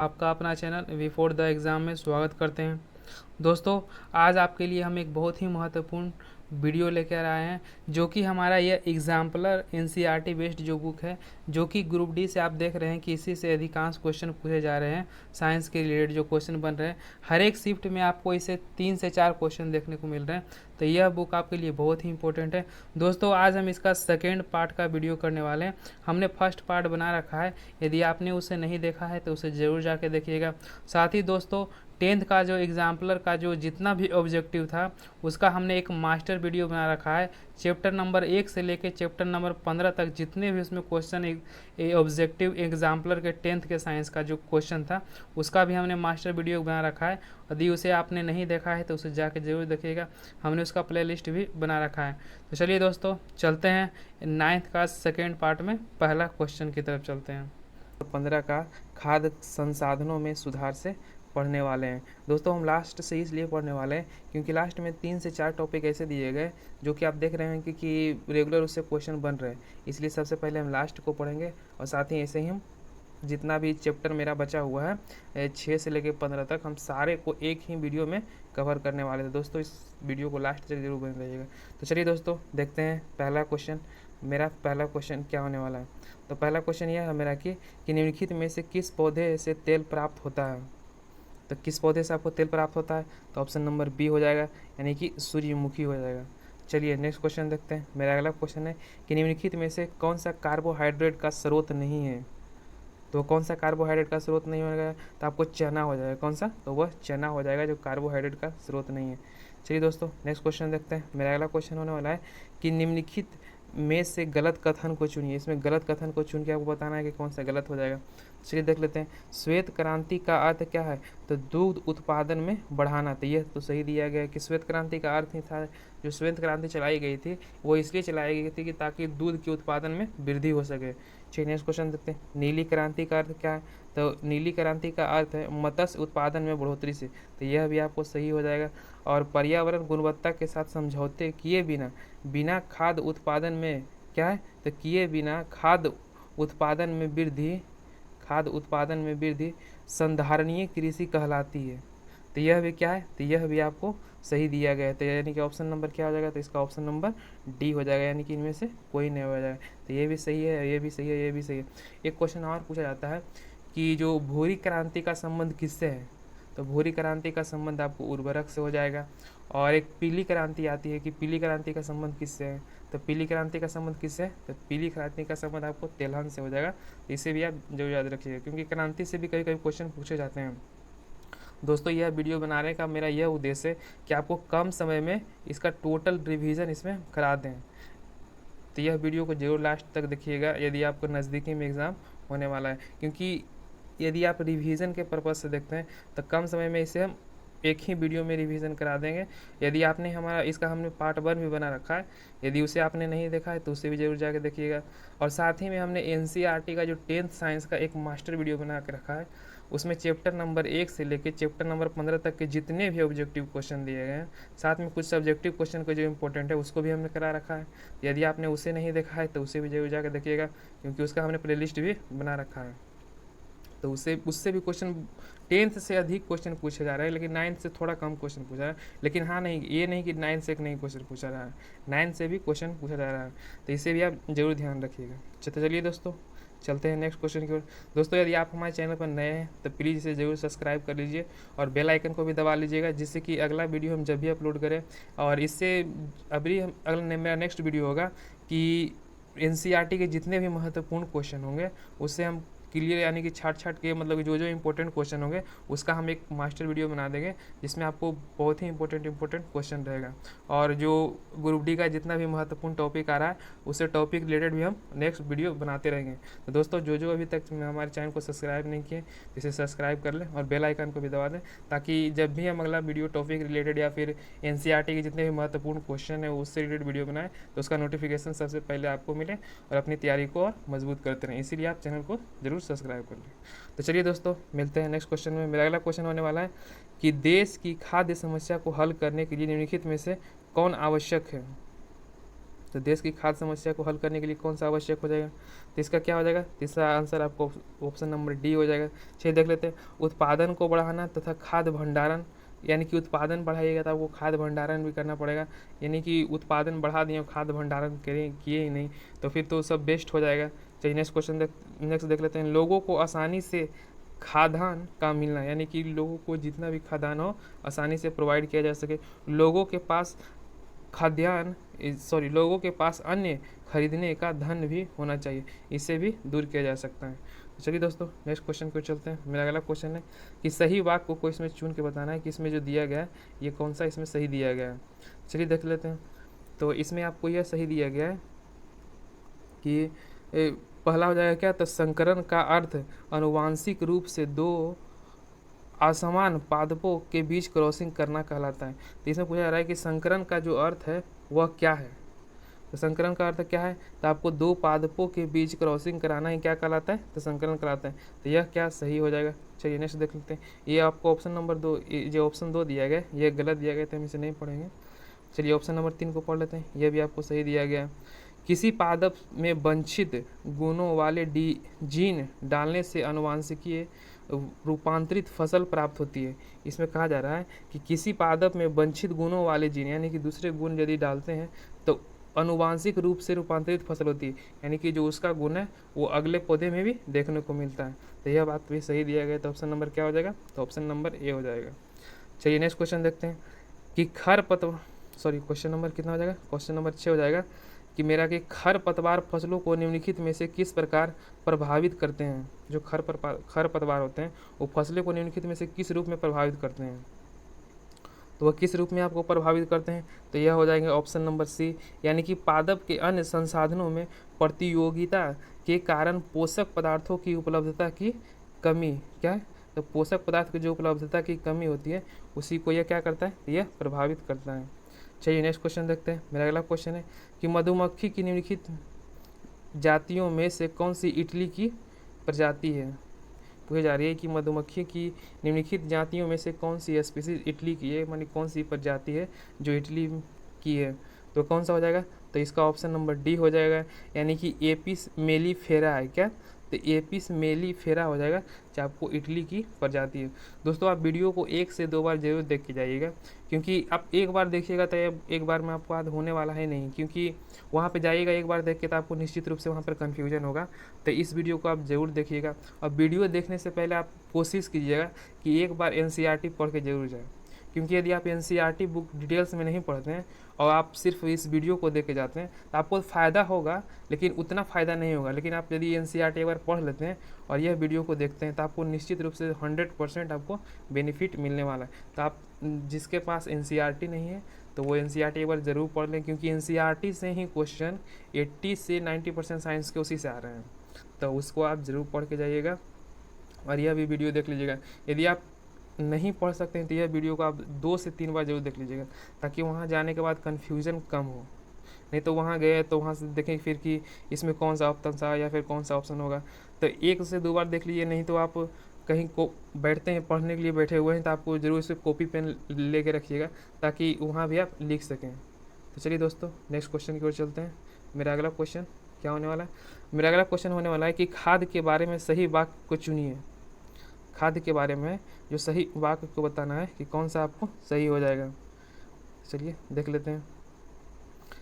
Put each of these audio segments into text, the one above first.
आपका अपना channel before the exam में स्वागत करते हैं। दोस्तों, आज आपके लिए हम एक बहुत ही महत्वपूर्ण वीडियो लेकर आए हैं, जो कि हमारा यह एग्जाम्पलर एनसीईआरटी बेस्ड जो बुक है, जो कि ग्रुप डी से आप देख रहे हैं कि इसी से अधिकांश क्वेश्चन पूछे जा रहे हैं। साइंस के रिलेटेड जो क्वेश्चन बन रहे हैं, हर एक शिफ्ट में आपको इसे 3 से 4 क्वेश्चन देखने को मिल रहे हैं। तो यह बुक आपके लिए बहुत ही इंपॉर्टेंट है। दोस्तों, आज हम इसका सेकेंड पार्ट का वीडियो करने वाले हैं। हमने फर्स्ट पार्ट बना रखा है, यदि आपने उसे नहीं देखा है तो उसे ज़रूर जाके देखिएगा। साथ ही दोस्तों, 10th का जो एग्जाम्पलर का जो जितना भी ऑब्जेक्टिव था, उसका हमने एक मास्टर वीडियो बना रखा है। चैप्टर नंबर 1 से लेकर चैप्टर नंबर 15 तक जितने भी उसमें क्वेश्चन ऑब्जेक्टिव एग्जाम्पलर के 10th के साइंस का जो क्वेश्चन था, उसका भी हमने मास्टर वीडियो बना रखा है। यदि उसे आपने नहीं देखा है तो उसे जाके ज़रूर देखिएगा, हमने उसका प्लेलिस्ट भी बना रखा है। तो चलिए दोस्तों, चलते हैं 9th का सेकेंड पार्ट में पहला क्वेश्चन की तरफ चलते हैं। 15 का खाद्य संसाधनों में सुधार से पढ़ने वाले हैं। दोस्तों, हम लास्ट से इसलिए पढ़ने वाले हैं क्योंकि लास्ट में 3 से 4 टॉपिक ऐसे दिए गए जो कि आप देख रहे हैं कि रेगुलर उससे क्वेश्चन बन रहे हैं। इसलिए सबसे पहले हम लास्ट को पढ़ेंगे और साथ ही ऐसे ही हम जितना भी चैप्टर मेरा बचा हुआ है 6 से लेकर 15 तक, हम सारे को एक ही वीडियो में कवर करने वाले थे। दोस्तों, इस वीडियो को लास्ट तक जरूर बने रहिएगा। तो चलिए दोस्तों, देखते हैं पहला क्वेश्चन। मेरा पहला क्वेश्चन क्या होने वाला है। तो पहला क्वेश्चन यह है मेरा कि निम्नलिखित में से किस पौधे से तेल प्राप्त होता है। तो किस पौधे से आपको तेल प्राप्त होता है, तो ऑप्शन नंबर बी हो जाएगा, यानी कि सूर्यमुखी हो जाएगा। चलिए नेक्स्ट क्वेश्चन देखते हैं। मेरा अगला क्वेश्चन है कि निम्नलिखित में से कौन सा कार्बोहाइड्रेट का स्रोत नहीं है। तो कौन सा कार्बोहाइड्रेट का स्रोत नहीं होगा, तो आपको चना हो जाएगा। कौन सा, तो वह चना हो जाएगा जो कार्बोहाइड्रेट का स्रोत नहीं है। चलिए दोस्तों, नेक्स्ट क्वेश्चन देखते हैं। मेरा अगला क्वेश्चन होने वाला है कि निम्नलिखित में से गलत कथन को चुनिए। इसमें गलत कथन को चुन के आपको बताना है कि कौन सा गलत हो जाएगा। चलिए देख लेते हैं। श्वेत क्रांति का अर्थ क्या है, तो दूध उत्पादन में बढ़ाना। तो यह तो सही दिया गया है कि श्वेत क्रांति का अर्थ ही था, जो श्वेत क्रांति चलाई गई थी वो इसलिए चलाई गई थी कि ताकि दूध के उत्पादन में वृद्धि हो सके। चलिए नेक्स्ट क्वेश्चन देखते हैं। नीली क्रांति का अर्थ क्या है, तो नीली क्रांति का अर्थ है मत्स्य उत्पादन में बढ़ोतरी से। तो यह भी आपको सही हो जाएगा। और पर्यावरण गुणवत्ता के साथ समझौते किए बिना बिना खाद्य उत्पादन में क्या है, तो किए बिना खाद्य उत्पादन में वृद्धि संधारणीय कृषि कहलाती है। तो यह भी क्या है, तो यह भी आपको सही दिया गया है। तो यानी कि ऑप्शन नंबर क्या हो जाएगा, तो इसका ऑप्शन नंबर डी हो जाएगा, यानी कि इनमें से कोई नहीं हो जाएगा। तो ये भी सही है, ये भी सही है, ये भी सही है। एक क्वेश्चन और पूछा जाता है कि जो भूरी क्रांति का संबंध किससे है। तो भूरी क्रांति का संबंध आपको उर्वरक से हो जाएगा। और एक पीली क्रांति आती है कि पीली क्रांति का संबंध किससे है। तो पीली क्रांति का संबंध किससे है, तो पीली क्रांति का संबंध आपको तेलहन से हो जाएगा। तो इसे भी आप जरूर याद रखिएगा, क्योंकि क्रांति से भी कई कई क्वेश्चन पूछे जाते हैं। दोस्तों, यह वीडियो बनाने का मेरा यह उद्देश्य है कि आपको कम समय में इसका टोटल रिवीजन इसमें करा दें। तो यह वीडियो को जरूर लास्ट तक देखिएगा यदि आपको नज़दीकी में एग्ज़ाम होने वाला है, क्योंकि यदि आप रिवीजन के पर्पज़ से देखते हैं तो कम समय में इसे हम एक ही वीडियो में रिवीजन करा देंगे। यदि आपने हमने पार्ट 1 भी बना रखा है, यदि उसे आपने नहीं देखा है तो उसे भी जरूर जाके देखिएगा। और साथ ही में हमने एनसीईआरटी का जो 10th साइंस का एक मास्टर वीडियो बना के रखा है, उसमें चैप्टर नंबर 1 से लेकर चैप्टर नंबर 15 तक के जितने भी ऑब्जेक्टिव क्वेश्चन दिए गए हैं, साथ में कुछ सब्जेक्टिव क्वेश्चन को जो इंपॉर्टेंट है उसको भी हमने करा रखा है। यदि आपने उसे नहीं देखा है तो उसे भी जरूर जाकर देखिएगा, क्योंकि उसका हमने प्लेलिस्ट भी बना रखा है। तो उससे भी क्वेश्चन 10th से अधिक क्वेश्चन पूछे जा रहे हैं, लेकिन 9th से थोड़ा कम क्वेश्चन पूछा है। लेकिन हाँ, नहीं, ये नहीं कि 9th से एक नहीं क्वेश्चन पूछा रहा है, 9th से भी क्वेश्चन पूछा जा रहा है। तो इसे भी आप जरूर ध्यान रखिएगा। तो चलिए दोस्तों, चलते हैं नेक्स्ट क्वेश्चन की ओर। दोस्तों, यदि आप हमारे चैनल पर नए हैं तो प्लीज़ इसे ज़रूर सब्सक्राइब कर लीजिए और बेल आइकन को भी दबा लीजिएगा, जिससे कि अगला वीडियो हम जब भी अपलोड करें, और इससे मेरा नेक्स्ट वीडियो होगा कि एनसीईआरटी के जितने भी महत्वपूर्ण क्वेश्चन होंगे उससे हम क्लियर, यानी कि छाट के, मतलब जो जो इंपॉर्टेंट क्वेश्चन होंगे उसका हम एक मास्टर वीडियो बना देंगे, जिसमें आपको बहुत ही इंपॉर्टेंट क्वेश्चन रहेगा। और जो ग्रुप डी का जितना भी महत्वपूर्ण टॉपिक आ रहा है उससे टॉपिक रिलेटेड भी हम नेक्स्ट वीडियो बनाते रहेंगे। तो दोस्तों, जो जो अभी तक हमारे चैनल को सब्सक्राइब नहीं किए इसे सब्सक्राइब कर लें और बेल आइकन को भी दबा दें, ताकि जब भी हम अगला वीडियो टॉपिक रिलेटेड या फिर एनसीईआरटी के जितने भी महत्वपूर्ण क्वेश्चन है उससे रिलेटेड वीडियो बनाए तो उसका नोटिफिकेशन सबसे पहले आपको मिले और अपनी तैयारी को और मजबूत करते रहें। इसीलिए आप चैनल को जरूर सब्सक्राइब कर लें। तो चलिए दोस्तों, मिलते हैं नेक्स्ट क्वेश्चन में। मेरा अगला क्वेश्चन होने वाला है कि देश की खाद्य समस्या को हल करने के लिए निम्नलिखित में से कौन आवश्यक है। तो देश की खाद्य समस्या को हल करने के लिए कौन सा आवश्यक हो जाएगा? तो इसका क्या हो जाएगा? तीसरा आंसर आपको ऑप्शन नंबर डी हो जाएगा। चलिए देख लेते हैं। उत्पादन को बढ़ाना तथा खाद्य भंडारण, यानी कि उत्पादन बढ़ाइएगा तो आपको खाद्य भंडारण भी करना पड़ेगा, यानी कि उत्पादन बढ़ा दिए खाद्य भंडारण किए ही नहीं तो फिर तो सब बेस्ट हो जाएगा। चलिए नेक्स्ट देख लेते हैं। लोगों को आसानी से खाद्यान्न का मिलना, यानी कि लोगों को जितना भी खाद्यान्न हो आसानी से प्रोवाइड किया जा सके। लोगों के पास लोगों के पास अन्य खरीदने का धन भी होना चाहिए, इसे भी दूर किया जा सकता है। तो चलिए दोस्तों नेक्स्ट क्वेश्चन को चलते हैं। मेरा अगला क्वेश्चन है कि सही वाक्य को इसमें चुन के बताना है कि इसमें जो दिया गया है ये कौन सा इसमें सही दिया गया है। चलिए देख लेते हैं। तो इसमें आपको यह सही दिया गया है कि पहला हो जाएगा क्या? तो संकरण का अर्थ आनुवांशिक रूप से दो असमान पादपों के बीच क्रॉसिंग करना कहलाता है। तो इसमें पूछा जा रहा है कि संकरण का जो अर्थ है वह क्या है? तो संकरण का अर्थ क्या है? तो आपको दो पादपों के बीच क्रॉसिंग कराना ही क्या कहलाता है? तो संकरण कहलाता है। तो यह क्या सही हो जाएगा? चलिए नेक्स्ट देख लेते हैं। ये आपको ऑप्शन नंबर 2, जो ऑप्शन 2 दिया गया यह गलत दिया गया, तो हम इसे नहीं पढ़ेंगे। चलिए ऑप्शन नंबर 3 को पढ़ लेते हैं। यह भी आपको सही दिया गया। किसी पादप में वांछित गुणों वाले जीन डालने से आनुवंशिकीय रूपांतरित फसल प्राप्त होती है। इसमें कहा जा रहा है कि किसी पादप में वांछित गुणों वाले जीन, यानी कि दूसरे गुण यदि डालते हैं तो आनुवांशिक रूप से रूपांतरित फसल होती है, यानी कि जो उसका गुण है वो अगले पौधे में भी देखने को मिलता है। तो यह बात भी सही दिया गया। तो ऑप्शन नंबर क्या हो जाएगा? तो ऑप्शन नंबर ए हो जाएगा। चलिए नेक्स्ट क्वेश्चन देखते हैं कि क्वेश्चन नंबर कितना हो जाएगा? क्वेश्चन नंबर 6 हो जाएगा कि मेरा कि खरपतवार फसलों को निम्नलिखित में से किस प्रकार प्रभावित करते हैं? जो खरपतवार होते हैं वो फसलों को निम्नलिखित में से किस रूप में प्रभावित करते हैं? तो वह किस रूप में आपको प्रभावित करते हैं? तो यह हो जाएंगे ऑप्शन नंबर सी, यानी कि पादप के अन्य संसाधनों में प्रतियोगिता के कारण पोषक पदार्थों की उपलब्धता की कमी। क्या है? तो पोषक पदार्थ की जो उपलब्धता की कमी होती है उसी को यह क्या करता है? यह प्रभावित करता है। चलिए नेक्स्ट क्वेश्चन देखते हैं। मेरा अगला क्वेश्चन है कि मधुमक्खी की निम्नलिखित जातियों में से कौन सी इटली की प्रजाति है? पूछी जा रही है कि मधुमक्खी की निम्नलिखित जातियों में से कौन सी स्पीसीज इटली की है, मानी कौन सी प्रजाति है जो इटली की है? तो कौन सा हो जाएगा? तो इसका ऑप्शन नंबर डी हो जाएगा, यानी कि एपिस मेलिफेरा है। क्या? तो एपिस मेलिफेरा हो जाएगा जो आपको इटली की प्रजाति है। दोस्तों आप वीडियो को 1 से 2 बार जरूर देख के जाइएगा, क्योंकि आप एक बार देखिएगा तो एक बार में आपको याद होने वाला है नहीं, क्योंकि वहाँ पे जाइएगा एक बार देख के तो आपको निश्चित रूप से वहाँ पर कन्फ्यूजन होगा। तो इस वीडियो को आप ज़रूर देखिएगा, और वीडियो देखने से पहले आप कोशिश कीजिएगा कि एक बार NCERT पढ़ के जरूर जाए, क्योंकि यदि आप NCERT बुक डिटेल्स में नहीं पढ़ते हैं और आप सिर्फ इस वीडियो को देख के जाते हैं तो आपको फ़ायदा होगा, लेकिन उतना फ़ायदा नहीं होगा। लेकिन आप यदि NCERT एक बार पढ़ लेते हैं और यह वीडियो को देखते हैं तो आपको निश्चित रूप से 100% आपको बेनिफिट मिलने वाला है। तो आप जिसके पास NCERT नहीं है तो वो NCERT एक बार ज़रूर पढ़ लें, क्योंकि NCERT से ही क्वेश्चन 80 से 90% साइंस के उसी से आ रहे हैं। तो उसको आप ज़रूर पढ़ के जाइएगा और यह भी वीडियो देख लीजिएगा। यदि आप नहीं पढ़ सकते हैं तो यह वीडियो को आप 2 से 3 बार जरूर देख लीजिएगा, ताकि वहाँ जाने के बाद कन्फ्यूज़न कम हो। नहीं तो वहाँ गए तो वहाँ से देखें फिर कि इसमें कौन सा ऑप्शन था या फिर कौन सा ऑप्शन होगा। तो 1 से 2 बार देख लीजिए, नहीं तो आप कहीं को बैठते हैं पढ़ने के लिए बैठे हुए हैं तो आपको ज़रूर इसे कॉपी पेन ले कर रखिएगा, ताकि वहाँ भी आप लिख सकें। तो चलिए दोस्तों नेक्स्ट क्वेश्चन की ओर चलते हैं। मेरा अगला क्वेश्चन क्या होने वाला है? मेरा अगला क्वेश्चन होने वाला है कि खाद के बारे में सही वाक्य को चुनिए। खाद्य के बारे में जो सही वाक्य को बताना है कि कौन सा आपको सही हो जाएगा। चलिए देख लेते हैं।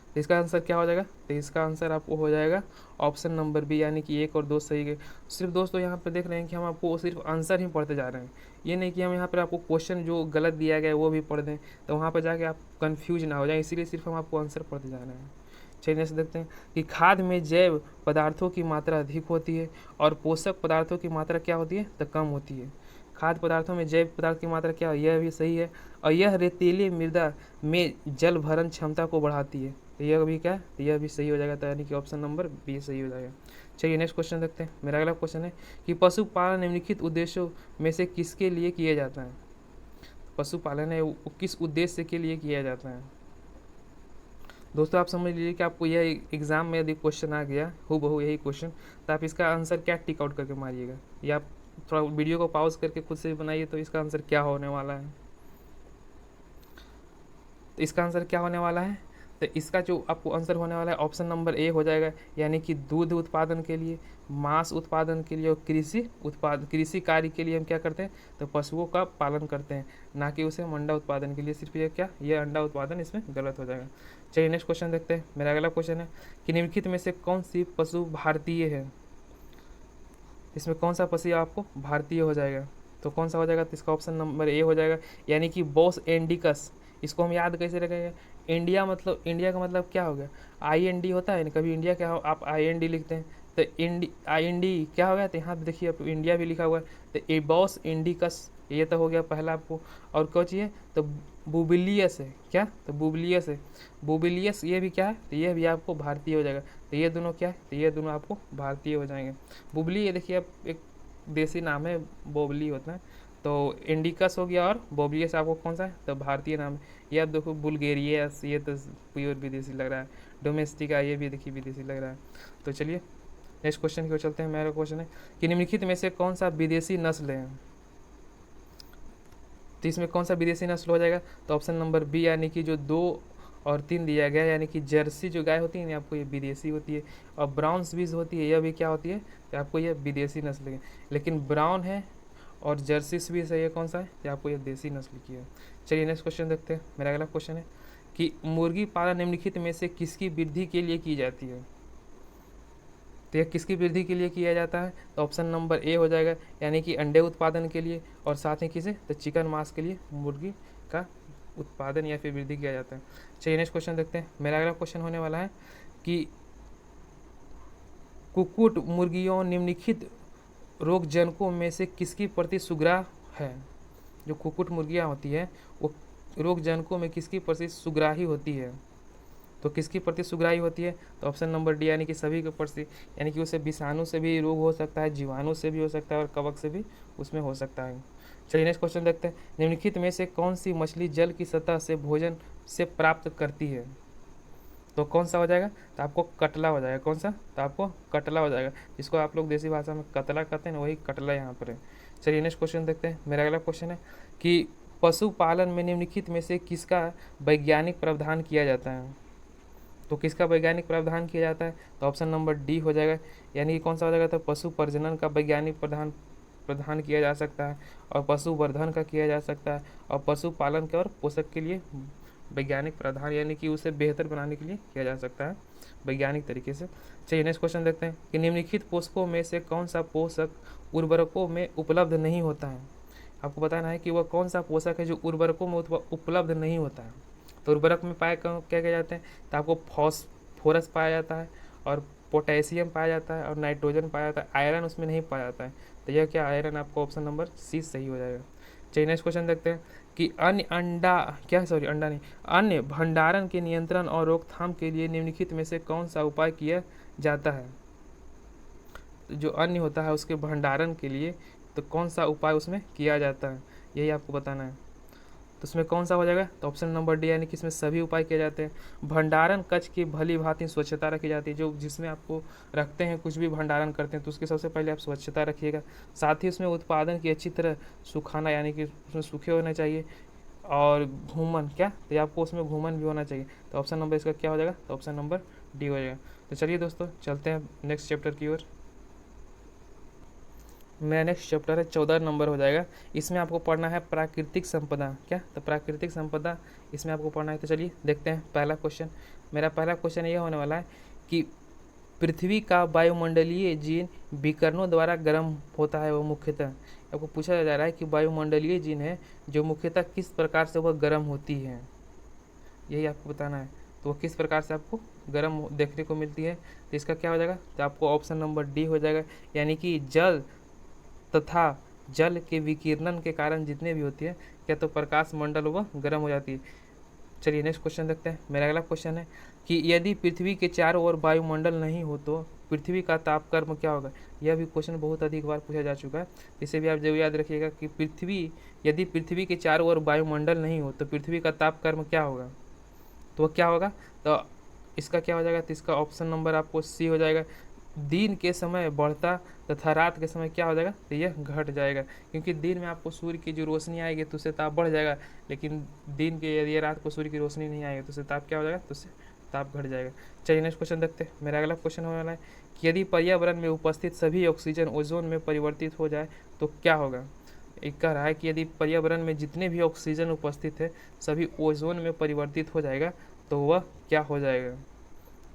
तो इसका आंसर क्या हो जाएगा? तो इसका आंसर आपको हो जाएगा ऑप्शन नंबर बी, यानी कि 1 और 2 सही है। सिर्फ दोस्तों यहाँ पर देख रहे हैं कि हम आपको सिर्फ आंसर ही पढ़ते जा रहे हैं, ये नहीं कि हम यहाँ पर आपको क्वेश्चन जो गलत दिया गया है वो भी पढ़ दें, तो वहाँ पर जाके आप कन्फ्यूज ना हो जाए, इसीलिए सिर्फ हम आपको आंसर पढ़ते जा रहे हैं। चलिए से देखते हैं कि खाद में जैव पदार्थों की मात्रा अधिक होती है और पोषक पदार्थों की मात्रा क्या होती है? तो कम होती है। खाद्य पदार्थों में जैव पदार्थ की मात्रा क्या है? यह भी सही है, और यह रेतीली मृदा में जल भरण क्षमता को बढ़ाती है। तो यह भी क्या है? तो यह भी सही हो जाएगा, तो यानी कि ऑप्शन नंबर बी सही हो जाएगा। चलिए नेक्स्ट क्वेश्चन देखते हैं। मेरा अगला क्वेश्चन है कि पशुपालन निम्नलिखित उद्देश्यों में से किसके लिए किया जाता है? पशुपालन है वो किस उद्देश्य के लिए किया जाता है? दोस्तों आप समझ लीजिए कि आपको यह एग्जाम में यदि क्वेश्चन आ गया हूबहू यही क्वेश्चन, तो आप इसका आंसर क्या टिक आउट करके मारिएगा, या आप थोड़ा वीडियो को पॉज करके खुद से भी बनाइए तो इसका आंसर क्या होने वाला है। तो इसका आंसर क्या होने वाला है? तो इसका जो आपको आंसर होने वाला है ऑप्शन नंबर ए हो जाएगा, यानी कि दूध उत्पादन के लिए, मांस उत्पादन के लिए और कृषि कार्य के लिए हम क्या करते हैं, तो पशुओं का पालन करते हैं, ना कि उसे अंडा उत्पादन के लिए। सिर्फ ये क्या, ये अंडा उत्पादन इसमें गलत हो जाएगा। चलिए नेक्स्ट क्वेश्चन देखते हैं। मेरा अगला क्वेश्चन है कि निम्नलिखित में से कौन सी पशु भारतीय है। इसमें कौन सा पशु आपको भारतीय हो जाएगा, तो कौन सा हो जाएगा, तो इसका ऑप्शन नंबर ए हो जाएगा, यानी कि बॉस इंडिकस। इसको हम याद कैसे रखेंगे, इंडिया मतलब, इंडिया का मतलब क्या हो गया, IND होता है ना, कभी इंडिया क्या हो आप IND लिखते हैं, तो IND क्या हो गया, तो यहाँ देखिए आप इंडिया भी लिखा हुआ है, तो ए बॉस इंडिकस ये तो हो गया पहला आपको। और क्या चाहिए, तो बुबिलियस है क्या, तो बुबिलियस है, बुबिलियस ये भी क्या है, तो ये भी आपको भारतीय हो जाएगा। तो ये दोनों क्या है, तो ये दोनों आपको भारतीय हो जाएंगे। बुबली ये देखिए आप एक देसी नाम है, बोबली होता है, तो इंडिकस हो गया और बोबलियस आपको कौन सा है, तो भारतीय नाम है। ये आप देखो बुल्गेरियस, ये तो प्योर विदेशी लग रहा है, डोमेस्टिका ये भी देखिए विदेशी लग रहा है। तो चलिए नेक्स्ट क्वेश्चन की ओर चलते हैं। मेरा क्वेश्चन है कि निम्नलिखित में से कौन सा विदेशी नस्ल है, तो इसमें कौन सा विदेशी नस्ल हो जाएगा, तो ऑप्शन नंबर बी, यानी कि जो 2 और 3 दिया गया है, यानी कि जर्सी जो गाय होती है ना आपको ये विदेशी होती है, और ब्राउन स्विस होती है यह भी क्या होती है, तो आपको यह विदेशी नस्ल है। लेकिन ब्राउन है और जर्सी स्विस है, ये कौन सा है, ये आपको यह देसी नस्ल की है। चलिए नेक्स्ट क्वेश्चन देखते हैं। मेरा अगला क्वेश्चन है कि मुर्गी पालन निम्नलिखित में से किसकी वृद्धि के लिए की जाती है, तो यह किसकी वृद्धि के लिए किया जाता है, तो ऑप्शन नंबर ए हो जाएगा, यानी कि अंडे उत्पादन के लिए, और साथ ही किसे, तो चिकन मांस के लिए मुर्गी का उत्पादन या फिर वृद्धि किया जाता है। चलिए नेक्स्ट क्वेश्चन देखते हैं। मेरा अगला क्वेश्चन होने वाला है कि कुक्कुट मुर्गियों निम्नलिखित रोगजनकों में से किसकी प्रति सुग्राह है। जो कुक्कुट मुर्गियाँ होती है वो रोगजनकों में किसकी प्रति सुग्राही होती है, तो किसकी प्रति सुग्राही होती है, तो ऑप्शन नंबर डी, यानी कि सभी के प्रति, यानी कि उसे विषाणु से भी रोग हो सकता है, जीवाणु से भी हो सकता है और कवक से भी उसमें हो सकता है। चलिए नेक्स्ट क्वेश्चन देखते हैं। निम्नलिखित में से कौन सी मछली जल की सतह से भोजन से प्राप्त करती है, तो कौन सा हो जाएगा, तो आपको कटला हो जाएगा। कौन सा, तो आपको कटला हो जाएगा, जिसको आप लोग देसी भाषा में कतला कहते हैं ना, वही कटला यहाँ पर है। चलिए नेक्स्ट क्वेश्चन देखते हैं। मेरा अगला क्वेश्चन है कि पशुपालन में निम्नलिखित में से किसका वैज्ञानिक प्रावधान किया जाता है, तो किसका वैज्ञानिक प्रावधान किया जाता है, तो ऑप्शन नंबर डी हो जाएगा, यानी कि कौन सा हो जाएगा, तो पशु प्रजनन का वैज्ञानिक प्रदान किया जा सकता है, और पशुवर्धन का किया जा सकता है, और पशुपालन के और पोषक के लिए वैज्ञानिक प्रावधान, यानी कि उसे बेहतर बनाने के लिए किया जा सकता है वैज्ञानिक तरीके से। चलिए नेक्स्ट क्वेश्चन देखते हैं कि निम्नलिखित पोषकों में से कौन सा पोषक उर्वरकों में उपलब्ध नहीं होता है। आपको बताना है कि वह कौन सा पोषक है जो उर्वरकों में उपलब्ध नहीं होता है। तो उर्वरक में पाए क्या क्या जाते हैं, तो आपको फॉस्फोरस पाया जाता है, और पोटेशियम पाया जाता है, और नाइट्रोजन पाया जाता है, आयरन उसमें नहीं पाया जाता है। तो यह क्या, आयरन आपको ऑप्शन नंबर सी सही हो जाएगा। चलिए नेक्स्ट क्वेश्चन देखते हैं कि अन्य भंडारण के नियंत्रण और रोकथाम के लिए निम्नलिखित में से कौन सा उपाय किया जाता है। जो अन्य होता है उसके भंडारण के लिए तो कौन सा उपाय उसमें किया जाता है, यही आपको बताना है। तो उसमें कौन सा हो जाएगा, तो ऑप्शन नंबर डी, यानी कि इसमें सभी उपाय किए जाते हैं। भंडारण कक्ष की भली भांति स्वच्छता रखी जाती है, जो जिसमें आपको रखते हैं, कुछ भी भंडारण करते हैं तो उसके सबसे पहले आप स्वच्छता रखिएगा। साथ ही उसमें उत्पादन की अच्छी तरह सुखाना, यानी कि उसमें सूखे होना चाहिए, और घूमन क्या, तो आपको उसमें घूमन भी होना चाहिए। तो ऑप्शन नंबर इसका क्या हो जाएगा, तो ऑप्शन नंबर डी हो जाएगा। तो चलिए दोस्तों चलते हैं नेक्स्ट चैप्टर की ओर। मेरा नेक्स्ट चैप्टर है 14 नंबर हो जाएगा। इसमें आपको पढ़ना है प्राकृतिक संपदा, क्या, तो प्राकृतिक संपदा इसमें आपको पढ़ना है। तो चलिए देखते हैं पहला क्वेश्चन। मेरा पहला क्वेश्चन ये होने वाला है कि पृथ्वी का वायुमंडलीय जीन विकिरणों द्वारा गर्म होता है, वो मुख्यतः आपको पूछा जा रहा है कि वायुमंडलीय जीन है जो मुख्यतः किस प्रकार से वह गर्म होती है, यही आपको बताना है। तो वो किस प्रकार से आपको गर्म देखने को मिलती है, तो इसका क्या हो जाएगा, तो आपको ऑप्शन नंबर डी हो जाएगा, यानी कि जल तथा जल के विकिरण के कारण जितने भी होती है क्या, तो प्रकाश मंडल वह गर्म हो जाती है। चलिए नेक्स्ट क्वेश्चन देखते हैं। मेरा अगला क्वेश्चन है कि यदि पृथ्वी के चारों ओर वायुमंडल नहीं हो तो पृथ्वी का तापक्रम क्या होगा। यह भी क्वेश्चन बहुत अधिक बार पूछा जा चुका है, इसे भी आप जरूर याद रखिएगा कि यदि पृथ्वी के चारों ओर वायुमंडल नहीं हो तो पृथ्वी का तापक्रम क्या होगा, तो वह क्या होगा, तो इसका क्या हो जाएगा, तो इसका ऑप्शन नंबर आपको सी हो जाएगा, दिन के समय बढ़ता तथा रात के समय क्या हो जाएगा, तो यह घट जाएगा। क्योंकि दिन में आपको सूर्य की जो रोशनी आएगी तो उससे ताप बढ़ जाएगा, लेकिन दिन के यदि रात को सूर्य की रोशनी नहीं आएगी तो उससे ताप क्या हो जाएगा, तो उससे ताप घट जाएगा। चलिए नेक्स्ट क्वेश्चन देखते हैं। मेरा अगला क्वेश्चन होने वाला है कि यदि पर्यावरण में उपस्थित सभी ऑक्सीजन ओजोन में परिवर्तित हो जाए तो क्या होगा। एक कह रहा है कि यदि पर्यावरण में जितने भी ऑक्सीजन उपस्थित है सभी ओजोन में परिवर्तित हो जाएगा तो वह क्या हो जाएगा।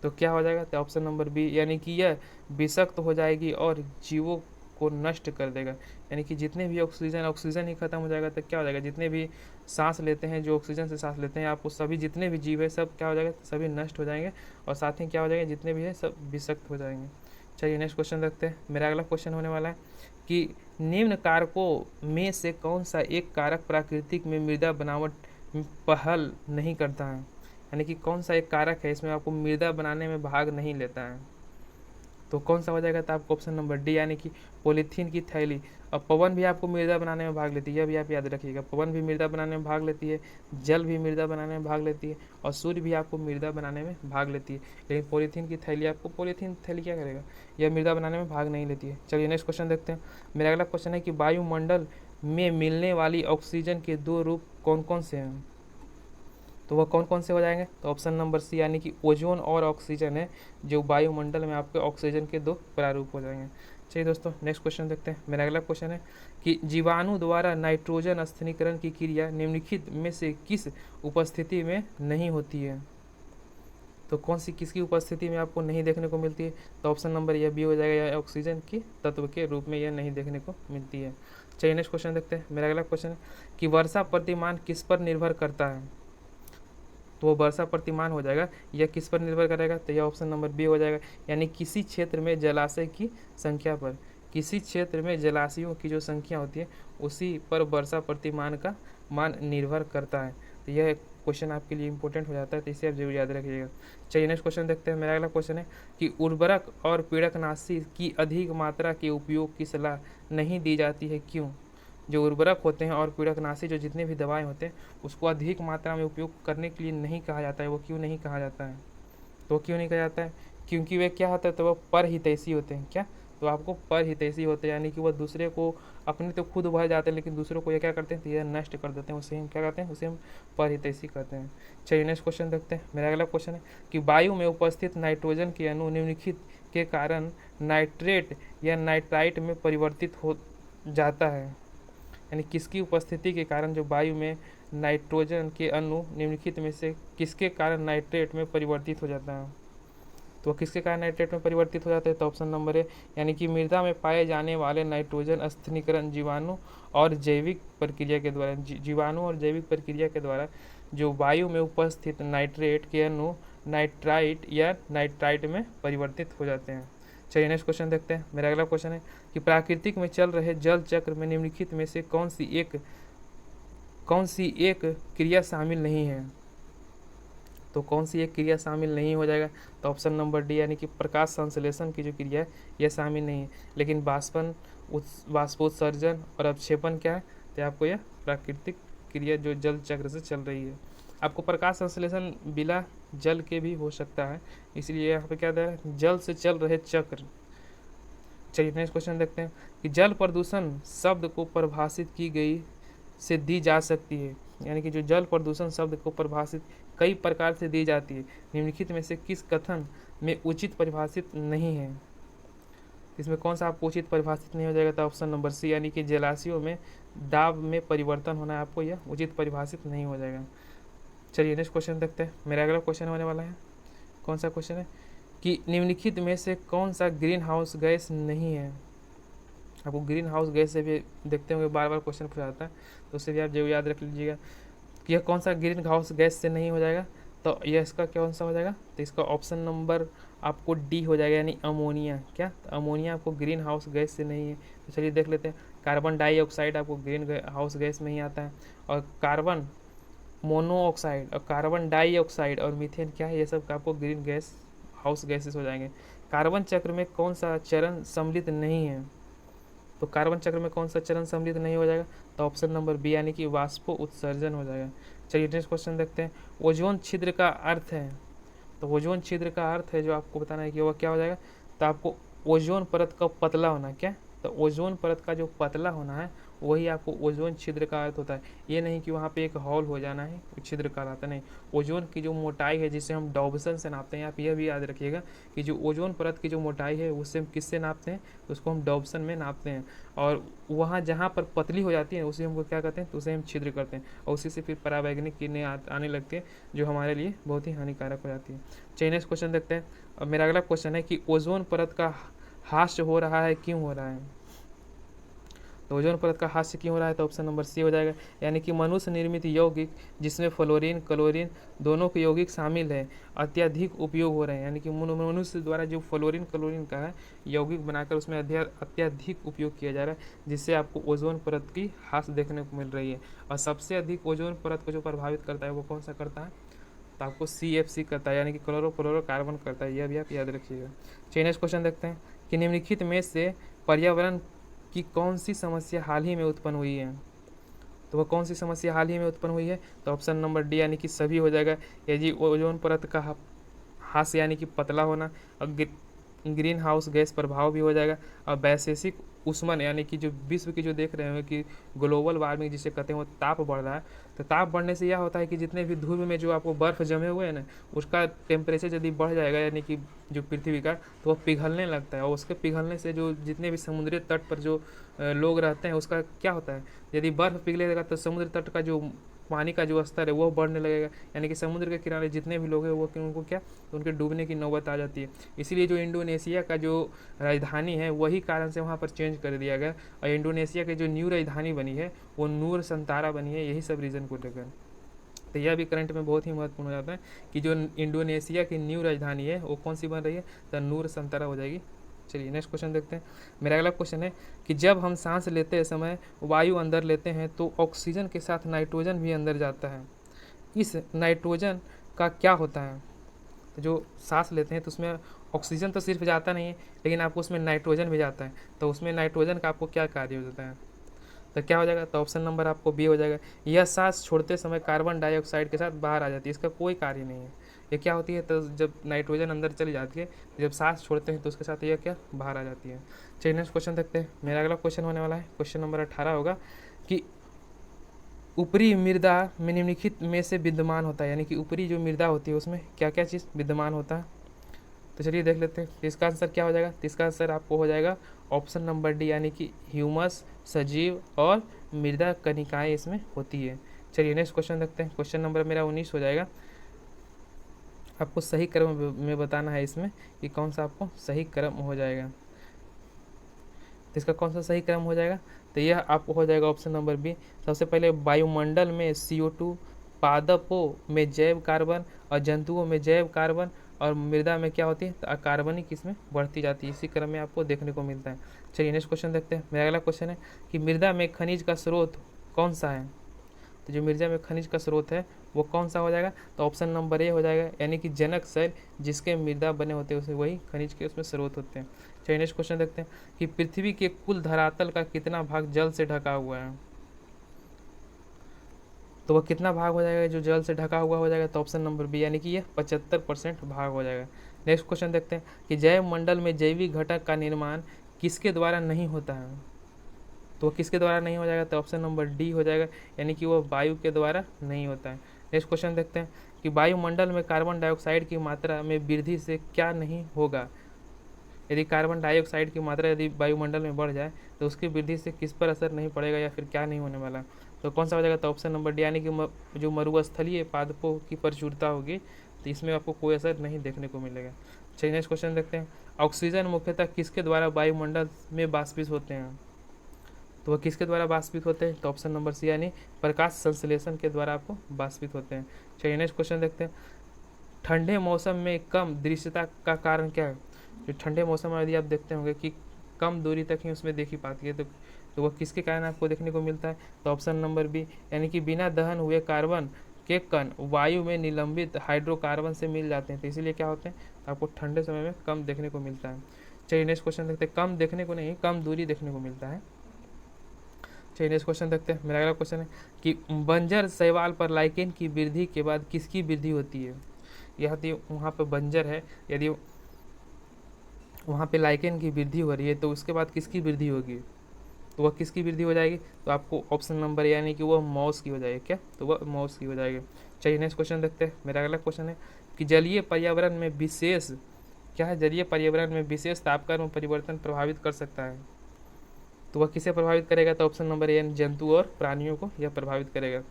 तो क्या हो जाएगा, तो ऑप्शन नंबर बी, यानी कि यह विषाक्त हो जाएगी और जीवों को नष्ट कर देगा। यानी कि जितने भी ऑक्सीजन ही खत्म हो जाएगा तो क्या हो जाएगा, जितने भी सांस लेते हैं, जो ऑक्सीजन से सांस लेते हैं, आपको सभी जितने भी जीव है सब क्या हो जाएगा, सभी नष्ट हो जाएंगे और साथ ही क्या हो जाएंगे, जितने भी है सब विषाक्त हो जाएंगे। चलिए नेक्स्ट क्वेश्चन देखते हैं। मेरा अगला क्वेश्चन होने वाला है कि निम्न कारकों में से कौन सा एक कारक प्राकृतिक में मृदा बनावट पहल नहीं करता है। यानी कि कौन सा एक कारक है इसमें आपको मृदा बनाने में भाग नहीं लेता है, तो कौन सा हो जाएगा, तो आपको ऑप्शन नंबर डी यानी कि पॉलीथीन की थैली। और पवन भी आपको मृदा बनाने में भाग लेती है, यह भी आप याद रखिएगा, पवन भी मृदा बनाने में भाग लेती है, जल भी मृदा बनाने में भाग लेती है और सूर्य भी आपको मृदा बनाने में भाग लेती है। लेकिन पॉलीथीन की थैली, आपको पॉलीथीन थैली क्या करेगा, यह मृदा बनाने में भाग नहीं लेती है। चलिए नेक्स्ट क्वेश्चन देखते हैं। मेरा अगला क्वेश्चन है कि वायुमंडल में मिलने वाली ऑक्सीजन के दो रूप कौन कौन से हैं, तो वह कौन कौन से हो जाएंगे, तो ऑप्शन नंबर सी यानी कि ओजोन और ऑक्सीजन है जो वायुमंडल में आपके ऑक्सीजन के दो प्रारूप हो जाएंगे। चलिए दोस्तों नेक्स्ट क्वेश्चन देखते हैं। मेरा अगला क्वेश्चन है कि जीवाणु द्वारा नाइट्रोजन स्थानीकरण की क्रिया निम्नलिखित में से किस उपस्थिति में नहीं होती है। तो कौन सी किसकी उपस्थिति में आपको नहीं देखने को मिलती है, तो ऑप्शन नंबर यह बी हो जाएगा, या ऑक्सीजन की तत्व के रूप में यह नहीं देखने को मिलती है। चलिए नेक्स्ट क्वेश्चन देखते हैं। मेरा अगला क्वेश्चन है कि वर्षा प्रतिमान किस पर निर्भर करता है, तो वो वर्षा प्रतिमान हो जाएगा, यह किस पर निर्भर करेगा, तो यह ऑप्शन नंबर बी हो जाएगा, यानी किसी क्षेत्र में जलाशय की संख्या पर। किसी क्षेत्र में जलाशयों की जो संख्या होती है उसी पर वर्षा प्रतिमान का मान निर्भर करता है। तो यह क्वेश्चन आपके लिए इंपॉर्टेंट हो जाता है, तो इसे आप जरूर याद रखिएगा। चलिए नेक्स्ट क्वेश्चन देखते हैं। मेरा अगला क्वेश्चन है कि उर्वरक और पीड़कनाशी की अधिक मात्रा के उपयोग की सलाह नहीं दी जाती है, क्यों। जो उर्वरक होते हैं और पीड़कनाशी जो जितने भी दवाएं होते हैं उसको अधिक मात्रा में उपयोग करने के लिए नहीं कहा जाता है, वो क्यों नहीं कहा जाता है, तो क्यों नहीं कहा जाता है, क्योंकि वे क्या होता है, तो वह परहितैषी होते हैं। क्या, तो आपको परहितैषी होते हैं, यानी कि वह दूसरे को, अपने तो खुद उभर जाते हैं लेकिन दूसरों को ये क्या करते हैं, तो यह नष्ट कर देते हैं, उसे हम क्या कहते हैं, उसे हम परहितैषी कहते हैं। चलिए नेक्स्ट क्वेश्चन देखते हैं। मेरा अगला क्वेश्चन है कि वायु में उपस्थित नाइट्रोजन के अणु निम्नलिखित के कारण नाइट्रेट या नाइट्राइट में परिवर्तित हो जाता है। यानी किसकी उपस्थिति के कारण जो वायु में नाइट्रोजन के अणु निम्नलिखित में से किसके कारण नाइट्रेट में परिवर्तित हो जाता है, तो किसके कारण नाइट्रेट में परिवर्तित हो जाता है, तो ऑप्शन नंबर ए यानी कि मृदा में पाए जाने वाले नाइट्रोजन स्थानीकरण जीवाणु और जैविक प्रक्रिया के द्वारा, जीवाणु और जैविक प्रक्रिया के द्वारा जो वायु में उपस्थित नाइट्रेट के अणु नाइट्राइट या नाइट्राइट में परिवर्तित हो जाते हैं। चलिए नेक्स्ट क्वेश्चन देखते हैं। मेरा अगला क्वेश्चन है कि प्राकृतिक में चल रहे जल चक्र में निम्नलिखित में से कौन सी एक क्रिया शामिल नहीं है, तो कौन सी एक क्रिया शामिल नहीं हो जाएगा, तो ऑप्शन नंबर डी यानी कि प्रकाश संश्लेषण की जो क्रिया है यह शामिल नहीं है, लेकिन बाष्पोत्सर्जन और अवक्षेपण क्या है, तो आपको यह प्राकृतिक क्रिया जो जल चक्र से चल रही है। आपको प्रकाश संश्लेषण बिना जल के भी हो सकता है, इसलिए यहाँ पे क्या दे रहा है, जल से चल रहे चक्र। चलिए नेक्स्ट क्वेश्चन देखते हैं कि जल प्रदूषण शब्द को परिभाषित की गई से दी जा सकती है। यानी कि जो जल प्रदूषण शब्द को परिभाषित कई प्रकार से दी जाती है, निम्नलिखित में से किस कथन में उचित परिभाषित नहीं है, इसमें कौन सा आपको उचित परिभाषित नहीं हो जाएगा, तो ऑप्शन नंबर सी यानी कि जलाशयों में दाब में परिवर्तन होना है, आपको यह उचित परिभाषित नहीं हो जाएगा। चलिए नेक्स्ट क्वेश्चन देखते हैं। मेरा अगला क्वेश्चन होने वाला है, कौन सा क्वेश्चन है कि निम्नलिखित में से कौन सा ग्रीन हाउस गैस नहीं है। आपको ग्रीन हाउस गैस से भी देखते होंगे बार बार क्वेश्चन पूछा जाता है, तो उससे भी आप जरूर याद रख लीजिएगा कि यह कौन सा ग्रीन हाउस गैस से नहीं हो जाएगा, तो यह इसका कौन सा हो जाएगा, तो इसका ऑप्शन नंबर आपको डी हो जाएगा, यानी अमोनिया। क्या, तो अमोनिया आपको ग्रीन हाउस गैस से नहीं है। तो चलिए देख लेते हैं। कार्बन डाइऑक्साइड आपको ग्रीन हाउस गैस में ही आता है, और कार्बन मोनोऑक्साइड और कार्बन डाइऑक्साइड और मीथेन क्या है, ये सब आपको ग्रीन गैस हाउस गैसेस हो जाएंगे। कार्बन चक्र में कौन सा चरण सम्मिलित नहीं है, तो कार्बन चक्र में कौन सा चरण सम्मिलित नहीं हो जाएगा, तो ऑप्शन नंबर बी यानी कि वाष्पो उत्सर्जन हो जाएगा। चलिए नेक्स्ट क्वेश्चन देखते हैं। ओजोन छिद्र का अर्थ है, तो ओजोन छिद्र का अर्थ है जो आपको बताना है कि वह क्या हो जाएगा, तो आपको ओजोन परत का पतला होना, क्या? तो ओजोन परत का जो पतला होना है वही आपको ओजोन छिद्र का अर्थ होता है। ये नहीं कि वहाँ पे एक हॉल हो जाना है छिद्र कहलाता नहीं। ओजोन की जो मोटाई है जिसे हम डॉब्सन से नापते हैं, आप यह भी याद रखिएगा कि जो ओजोन परत की जो मोटाई है उससे हम किससे नापते हैं, तो उसको हम डॉब्सन में नापते हैं। और वहाँ जहाँ पर पतली हो जाती है उसे हमको क्या कहते हैं, तो उसे हम छिद्र करते हैं और उसी से फिर परावैंगनिक किरणें आने लगती है जो हमारे लिए बहुत ही हानिकारक हो जाती है। चलिए नेक्स्ट क्वेश्चन देखते हैं। अब मेरा अगला क्वेश्चन है कि ओजोन परत का ह्रास हो रहा है, क्यों हो रहा है? तो ओजोन परत का ह्रास क्यों हो रहा है, तो ऑप्शन नंबर सी हो जाएगा, यानी कि मनुष्य निर्मित यौगिक जिसमें फ्लोरीन क्लोरीन दोनों के यौगिक शामिल है अत्यधिक उपयोग हो रहे हैं। यानी कि मनुष्य द्वारा जो फ्लोरीन क्लोरीन का है यौगिक बनाकर उसमें अत्यधिक उपयोग किया जा रहा है, जिससे आपको ओजोन परत की ह्रास देखने को मिल रही है। और सबसे अधिक ओजोन परत को जो प्रभावित करता है वो कौन सा करता है, तो आपको CFC करता है, यानी कि क्लोरोफ्लोरोकार्बन करता है। यह भी आप याद रखिएगा। चलिए नेक्स्ट क्वेश्चन देखते हैं कि निम्नलिखित में से पर्यावरण की कौन सी समस्या हाल ही में उत्पन्न हुई है? तो वह कौन सी समस्या हाल ही में उत्पन्न हुई है, तो ऑप्शन नंबर डी यानी कि सभी हो जाएगा। ये जी ओजोन परत का ह्रास यानी कि पतला होना, और ग्रीन हाउस गैस प्रभाव भी हो जाएगा, और वैश्विक उष्मन यानी कि जो विश्व की जो देख रहे हैं कि ग्लोबल वार्मिंग जिसे कहते हैं वो ताप बढ़ रहा है। तो ताप बढ़ने से यह होता है कि जितने भी ध्रुव में जो आपको बर्फ़ जमे हुए हैं ना उसका टेम्परेचर यदि बढ़ जाएगा यानी कि जो पृथ्वी का, तो वह पिघलने लगता है और उसके पिघलने से जो जितने भी समुद्री तट पर जो लोग रहते हैं उसका क्या होता है, यदि बर्फ़ पिघलेगा तो समुद्र तट का जो पानी का जो स्तर है वो बढ़ने लगेगा, यानी कि समुद्र के किनारे जितने भी लोग हैं वो उनको क्या, उनके डूबने की नौबत आ जाती है। इसीलिए जो इंडोनेशिया का जो राजधानी है वही कारण से वहाँ पर चेंज कर दिया गया, और इंडोनेशिया की जो न्यू राजधानी बनी है वो नूर संतारा बनी है, यही सब रीज़न को लेकर। तो यह भी करंट में बहुत ही महत्वपूर्ण हो जाता है कि जो इंडोनेशिया की न्यू राजधानी है वो कौन सी बन रही है, तो नूर संतारा हो जाएगी। चलिए नेक्स्ट क्वेश्चन देखते हैं। मेरा अगला क्वेश्चन है कि जब हम सांस लेते समय वायु अंदर लेते हैं तो ऑक्सीजन के साथ नाइट्रोजन भी अंदर जाता है। इस नाइट्रोजन का क्या होता है? तो जो सांस लेते हैं तो उसमें ऑक्सीजन तो सिर्फ जाता नहीं है लेकिन आपको उसमें नाइट्रोजन भी जाता है, तो उसमें नाइट्रोजन का आपको क्या कार्य हो जाता है, तो क्या हो जाएगा, तो ऑप्शन नंबर आपको बी हो जाएगा। यह सांस छोड़ते समय कार्बन डाइऑक्साइड के साथ बाहर आ जाती है, इसका कोई कार्य नहीं है। ये क्या होती है, तो जब नाइट्रोजन अंदर चली जाती है जब सांस छोड़ते हैं तो उसके साथ यह क्या बाहर आ जाती है। चलिए नेक्स्ट क्वेश्चन देखते हैं। मेरा अगला क्वेश्चन होने वाला है क्वेश्चन नंबर 18 होगा कि ऊपरी मृदा में निम्नलिखित में से विद्यमान होता है, यानी कि ऊपरी जो मृदा होती है उसमें क्या क्या चीज़ विद्यमान होता है। तो चलिए देख लेते हैं। तो इसका आंसर क्या हो जाएगा, तो इसका आंसर आपको हो जाएगा ऑप्शन नंबर डी, यानी कि ह्यूमस सजीव और मृदा कणिकाएं इसमें होती है। चलिए नेक्स्ट क्वेश्चन देखते हैं। क्वेश्चन नंबर मेरा 19 हो जाएगा। आपको सही क्रम में बताना है इसमें कि कौन सा आपको सही क्रम हो जाएगा। तो इसका कौन सा सही क्रम हो जाएगा, तो यह आपको हो जाएगा ऑप्शन नंबर बी। सबसे पहले वायुमंडल में CO2, पादपों में जैव कार्बन और जंतुओं में जैव कार्बन, और मृदा में क्या होती है, तो अकार्बनिक इसमें बढ़ती जाती है, इसी क्रम में आपको देखने को मिलता है। चलिए नेक्स्ट क्वेश्चन देखते हैं। मेरा अगला क्वेश्चन है कि मृदा में खनिज का स्रोत कौन सा है। तो जो मृदा में खनिज का स्रोत है वो कौन सा हो जाएगा, तो ऑप्शन नंबर ए हो जाएगा, यानी कि जनक शैल जिसके मृदा बने होते हैं उसे वही खनिज के उसमें स्रोत होते हैं। चलिए नेक्स्ट क्वेश्चन देखते हैं कि पृथ्वी के कुल धरातल का कितना भाग जल से ढका हुआ है। तो वह कितना भाग हो जाएगा जो जल से ढका हुआ हो जाएगा, तो ऑप्शन नंबर बी, यानी कि यह 75% भाग हो जाएगा। नेक्स्ट क्वेश्चन देखते हैं कि जैव मंडल में जैविक घटक का निर्माण किसके द्वारा नहीं होता है। तो वह किसके द्वारा नहीं हो जाएगा, तो ऑप्शन नंबर डी हो जाएगा, यानी कि वह वायु के द्वारा नहीं होता है। नेक्स्ट क्वेश्चन देखते हैं कि वायुमंडल में कार्बन डाइऑक्साइड की मात्रा में वृद्धि से क्या नहीं होगा। यदि कार्बन डाइऑक्साइड की मात्रा यदि वायुमंडल में बढ़ जाए तो उसकी वृद्धि से किस पर असर नहीं पड़ेगा या फिर क्या नहीं होने वाला, तो कौन सा हो जाएगा, तो ऑप्शन नंबर डी, यानी कि जो मरुस्थलीय पादपों की प्रचुरता होगी तो इसमें आपको कोई असर नहीं देखने को मिलेगा। चलिए नेक्स्ट क्वेश्चन देखते हैं। ऑक्सीजन मुख्यतः किसके द्वारा वायुमंडल में बाष्पित होते हैं। तो वह किसके द्वारा बाष्पित होते हैं, तो ऑप्शन नंबर सी, यानी प्रकाश संश्लेषण के द्वारा आपको बाष्पित होते हैं। चलिए नेक्स्ट क्वेश्चन देखते हैं। ठंडे मौसम में कम दृश्यता का कारण क्या है। जो ठंडे मौसम में यदि आप देखते होंगे कि कम दूरी तक ही उसमें देखी पाती है, तो वह किसके कारण आपको देखने को मिलता है, तो ऑप्शन नंबर बी, यानी कि बिना दहन हुए कार्बन के कण वायु में निलंबित हाइड्रोकार्बन से मिल जाते हैं, तो इसीलिए क्या होते हैं, तो आपको ठंडे समय में कम देखने को मिलता है। चलिए नेक्स्ट क्वेश्चन देखते हैं। कम देखने को नहीं, कम दूरी देखने को मिलता है। चलिए नेक्स्ट क्वेश्चन देखते हैं। मेरा अगला क्वेश्चन है कि बंजर शैवाल पर लाइकेन की वृद्धि के बाद किसकी वृद्धि होती है। यह वहाँ पर बंजर है, यदि वहाँ पे लाइकेन की वृद्धि हो रही है, तो उसके बाद किसकी वृद्धि होगी? तो वह किसकी वृद्धि हो जाएगी? तो आपको ऑप्शन नंबर यानी कि वह मॉस की हो जाएगी। क्या? तो वह मॉस की हो जाएगी। चलिए नेक्स्ट क्वेश्चन देखते हैं। मेरा अगला क्वेश्चन है कि जलीय पर्यावरण में विशेष क्या है? जलीय पर्यावरण में विशेष तापक्रम में परिवर्तन प्रभावित कर सकता है। तो वह किसे प्रभावित करेगा? तो ऑप्शन नंबर ए जंतु और प्राणियों को यह प्रभावित करेगा।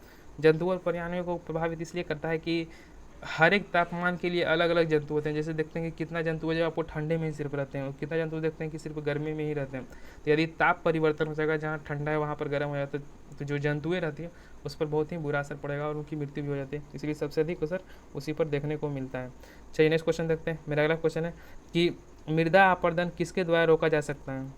जंतु और प्राणियों को प्रभावित इसलिए करता है कि हर एक तापमान के लिए अलग अलग जंतु होते हैं। जैसे देखते हैं कि कितना जंतु है जो आपको ठंडे में ही सिर्फ रहते हैं, और कितना जंतु देखते हैं कि सिर्फ गर्मी में ही रहते हैं। तो यदि ताप परिवर्तन हो जाएगा, जहाँ ठंडा है वहाँ पर गर्म हो जाता है, तो जो जंतुएं रहती हैं उस पर बहुत ही बुरा असर पड़ेगा और उनकी मृत्यु भी हो जाती है। इसलिए सबसे अधिक असर उसी पर देखने को मिलता है। चलिए नेक्स्ट क्वेश्चन देखते हैं। मेरा अगला क्वेश्चन है कि मृदा अपरदन किसके द्वारा रोका जा सकता है?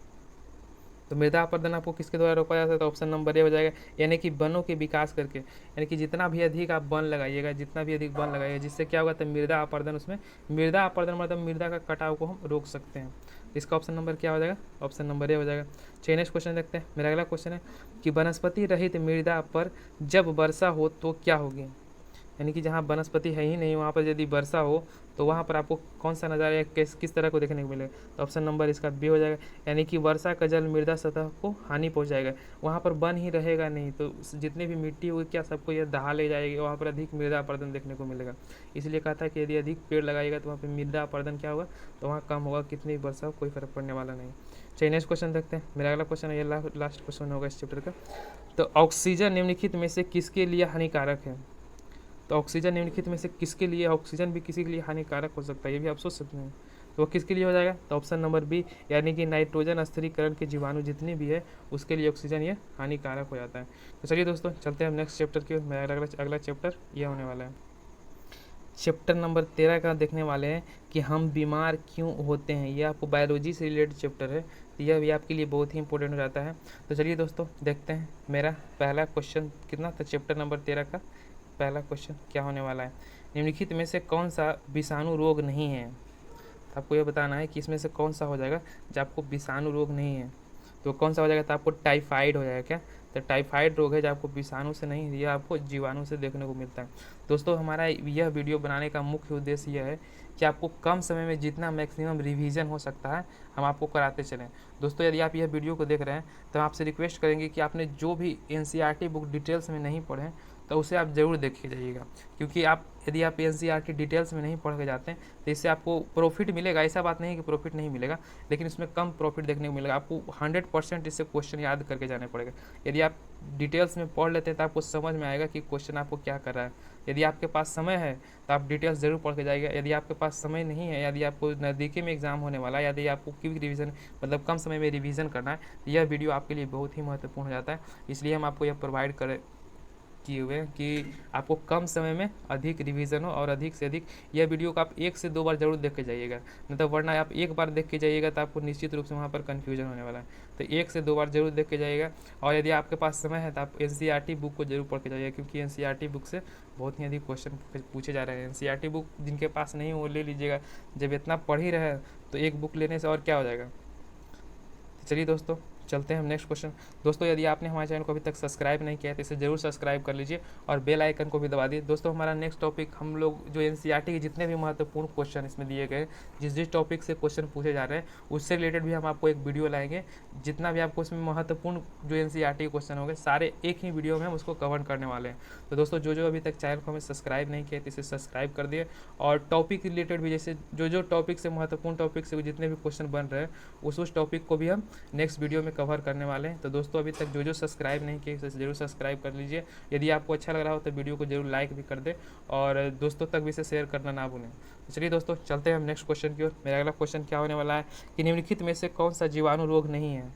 तो मृदा अपरदन आपको किसके द्वारा रोका जा सकता है? ऑप्शन नंबर ए हो जाएगा, यानी कि वनों के विकास करके। यानी कि जितना भी अधिक आप वन लगाइएगा, जितना भी अधिक वन लगाइएगा, जिससे क्या होगा? तो मृदा अपरदन, उसमें मृदा अपरदन मतलब मृदा का कटाव को हम रोक सकते हैं। इसका ऑप्शन नंबर क्या हो जाएगा? ऑप्शन नंबर ए हो जाएगा। चलिए नेक्स्ट क्वेश्चन देखते हैं। मेरा अगला क्वेश्चन है कि वनस्पति रहित मृदा पर जब वर्षा हो तो क्या होगी? यानी कि जहाँ वनस्पति है ही नहीं, वहाँ पर यदि वर्षा हो तो वहाँ पर आपको कौन सा नज़ारा या किस तरह को देखने को मिलेगा? तो ऑप्शन नंबर इसका बी हो जाएगा, यानी कि वर्षा का जल मृदा सतह को हानि पहुँचाएगा। वहाँ पर वन ही रहेगा नहीं, तो जितने भी मिट्टी होगी क्या सबको यह दहा ले जाएगी, वहाँ पर अधिक मृदा अपरदन देखने को मिलेगा। इसलिए कहा था कि यदि अधिक पेड़ लगाएगा तो वहाँ पर मृदा अपरदन क्या होगा? तो वहाँ कम होगा, कितनी वर्षा हो कोई फर्क पड़ने वाला नहीं। चलिए नेक्स्ट क्वेश्चन देखते हैं। मेरा अगला क्वेश्चन है, ये लास्ट क्वेश्चन होगा इस चैप्टर का। तो ऑक्सीजन निम्नलिखित में से किसके लिए हानिकारक है? तो ऑक्सीजन निम्नलिखित में से किसके लिए? ऑक्सीजन भी किसी के लिए हानिकारक हो सकता है, ये भी आप सोच सकते हैं। तो वो किसके लिए हो जाएगा? तो ऑप्शन नंबर बी, यानी कि नाइट्रोजन स्थिरीकरण के जीवाणु जितने भी है उसके लिए ऑक्सीजन ये हानिकारक हो जाता है। तो चलिए दोस्तों चलते हैं हम नेक्स्ट चैप्टर की ओर। मेरा अगला चैप्टर ये होने वाला है चैप्टर नंबर 13 का देखने वाले हैं कि हम बीमार क्यों होते हैं। ये आपको बायोलॉजी से रिलेटेड चैप्टर है, तो यह भी आपके लिए बहुत ही इंपॉर्टेंट हो जाता है। तो चलिए दोस्तों देखते हैं मेरा पहला क्वेश्चन कितना था चैप्टर नंबर 13 का। पहला क्वेश्चन क्या होने वाला है? निम्नलिखित में से कौन सा विषाणु रोग नहीं है? तो आपको यह बताना है कि इसमें से कौन सा हो जाएगा जब आपको विषाणु रोग नहीं है। तो कौन सा हो जाएगा? तो आपको टाइफाइड हो जाएगा। क्या? तो टाइफाइड रोग है जो आपको विषाणु से नहीं, यह आपको जीवाणु से देखने को मिलता है। दोस्तों हमारा यह वीडियो बनाने का मुख्य उद्देश्य यह है कि आपको कम समय में जितना मैक्सिमम रिवीजन हो सकता है हम आपको कराते चलें। दोस्तों यदि आप यह वीडियो को देख रहे हैं तो हम आपसे रिक्वेस्ट करेंगे कि आपने जो भी NCERT बुक डिटेल्स में नहीं पढ़े तो उसे आप ज़रूर देख के जाइएगा, क्योंकि यदि आप NCERT डिटेल्स में नहीं पढ़ के जाते हैं तो इससे आपको प्रॉफिट मिलेगा। ऐसा बात नहीं है कि प्रॉफिट नहीं मिलेगा, लेकिन इसमें कम प्रॉफिट देखने को मिलेगा। आपको 100% इससे क्वेश्चन याद करके जाने पड़ेगा। यदि आप डिटेल्स में पढ़ लेते हैं तो आपको समझ में आएगा कि क्वेश्चन आपको क्या कर रहा है। यदि आपके पास समय है तो आप डिटेल्स ज़रूर पढ़ के जाइएगा। यदि आपके पास समय नहीं है, यदि आपको नज़दीकी में एग्जाम होने वाला है, यदि आपको क्विक रिवीजन मतलब कम समय में रिवीजन करना है, तो यह वीडियो आपके लिए बहुत ही महत्वपूर्ण हो जाता है। इसलिए हम आपको यह प्रोवाइड किए हुए हैं कि आपको कम समय में अधिक रिवीजन हो और अधिक से अधिक। यह वीडियो को आप 1 से 2 बार जरूर देख के जाइएगा, नहीं तो वरना आप एक बार देख के जाइएगा तो आपको निश्चित रूप से वहाँ पर कन्फ्यूजन होने वाला है। तो 1 से 2 बार जरूर देख के जाइएगा। और यदि आपके पास समय है तो आप NCERT बुक को जरूर पढ़ के जाइएगा, क्योंकि NCERT बुक से बहुत ही अधिक क्वेश्चन पूछे जा रहे हैं। NCERT बुक जिनके पास नहीं हो वो ले लीजिएगा। जब इतना पढ़ ही रहे तो एक बुक लेने से और क्या हो जाएगा। चलिए दोस्तों चलते हैं हम नेक्स्ट क्वेश्चन। दोस्तों यदि आपने हमारे चैनल को अभी तक सब्सक्राइब नहीं किया है तो इसे जरूर सब्सक्राइब कर लीजिए और बेल आइकन को भी दबा दिए। दोस्तों हमारा नेक्स्ट टॉपिक हम लोग जो NCERT के जितने भी महत्वपूर्ण क्वेश्चन इसमें दिए गए, जिस टॉपिक से क्वेश्चन पूछे जा रहे हैं उससे रिलेटेड भी हम आपको एक वीडियो लाएंगे। जितना भी आपको इसमें महत्वपूर्ण जो NCERT के क्वेश्चन होंगे सारे एक ही वीडियो में हम उसको कवर करने वाले हैं। तो दोस्तों जो अभी तक चैनल को हमें सब्सक्राइब नहीं किया तो इसे सब्सक्राइब कर दिए। और टॉपिक रिलेटेड भी जैसे जो टॉपिक से महत्वपूर्ण टॉपिक से जितने भी क्वेश्चन बन रहे हैं उस टॉपिक को भी हम नेक्स्ट वीडियो में कवर करने वाले हैं। तो दोस्तों अभी तक जो सब्सक्राइब नहीं किए उसे जरूर सब्सक्राइब कर लीजिए। यदि आपको अच्छा लग रहा हो तो वीडियो को जरूर लाइक भी कर दे और दोस्तों तक भी इसे शेयर करना ना भूलें। तो चलिए दोस्तों चलते हैं हम नेक्स्ट क्वेश्चन की ओर। मेरा अगला क्वेश्चन क्या होने वाला है कि निम्नलिखित में से कौन सा जीवाणु रोग नहीं है।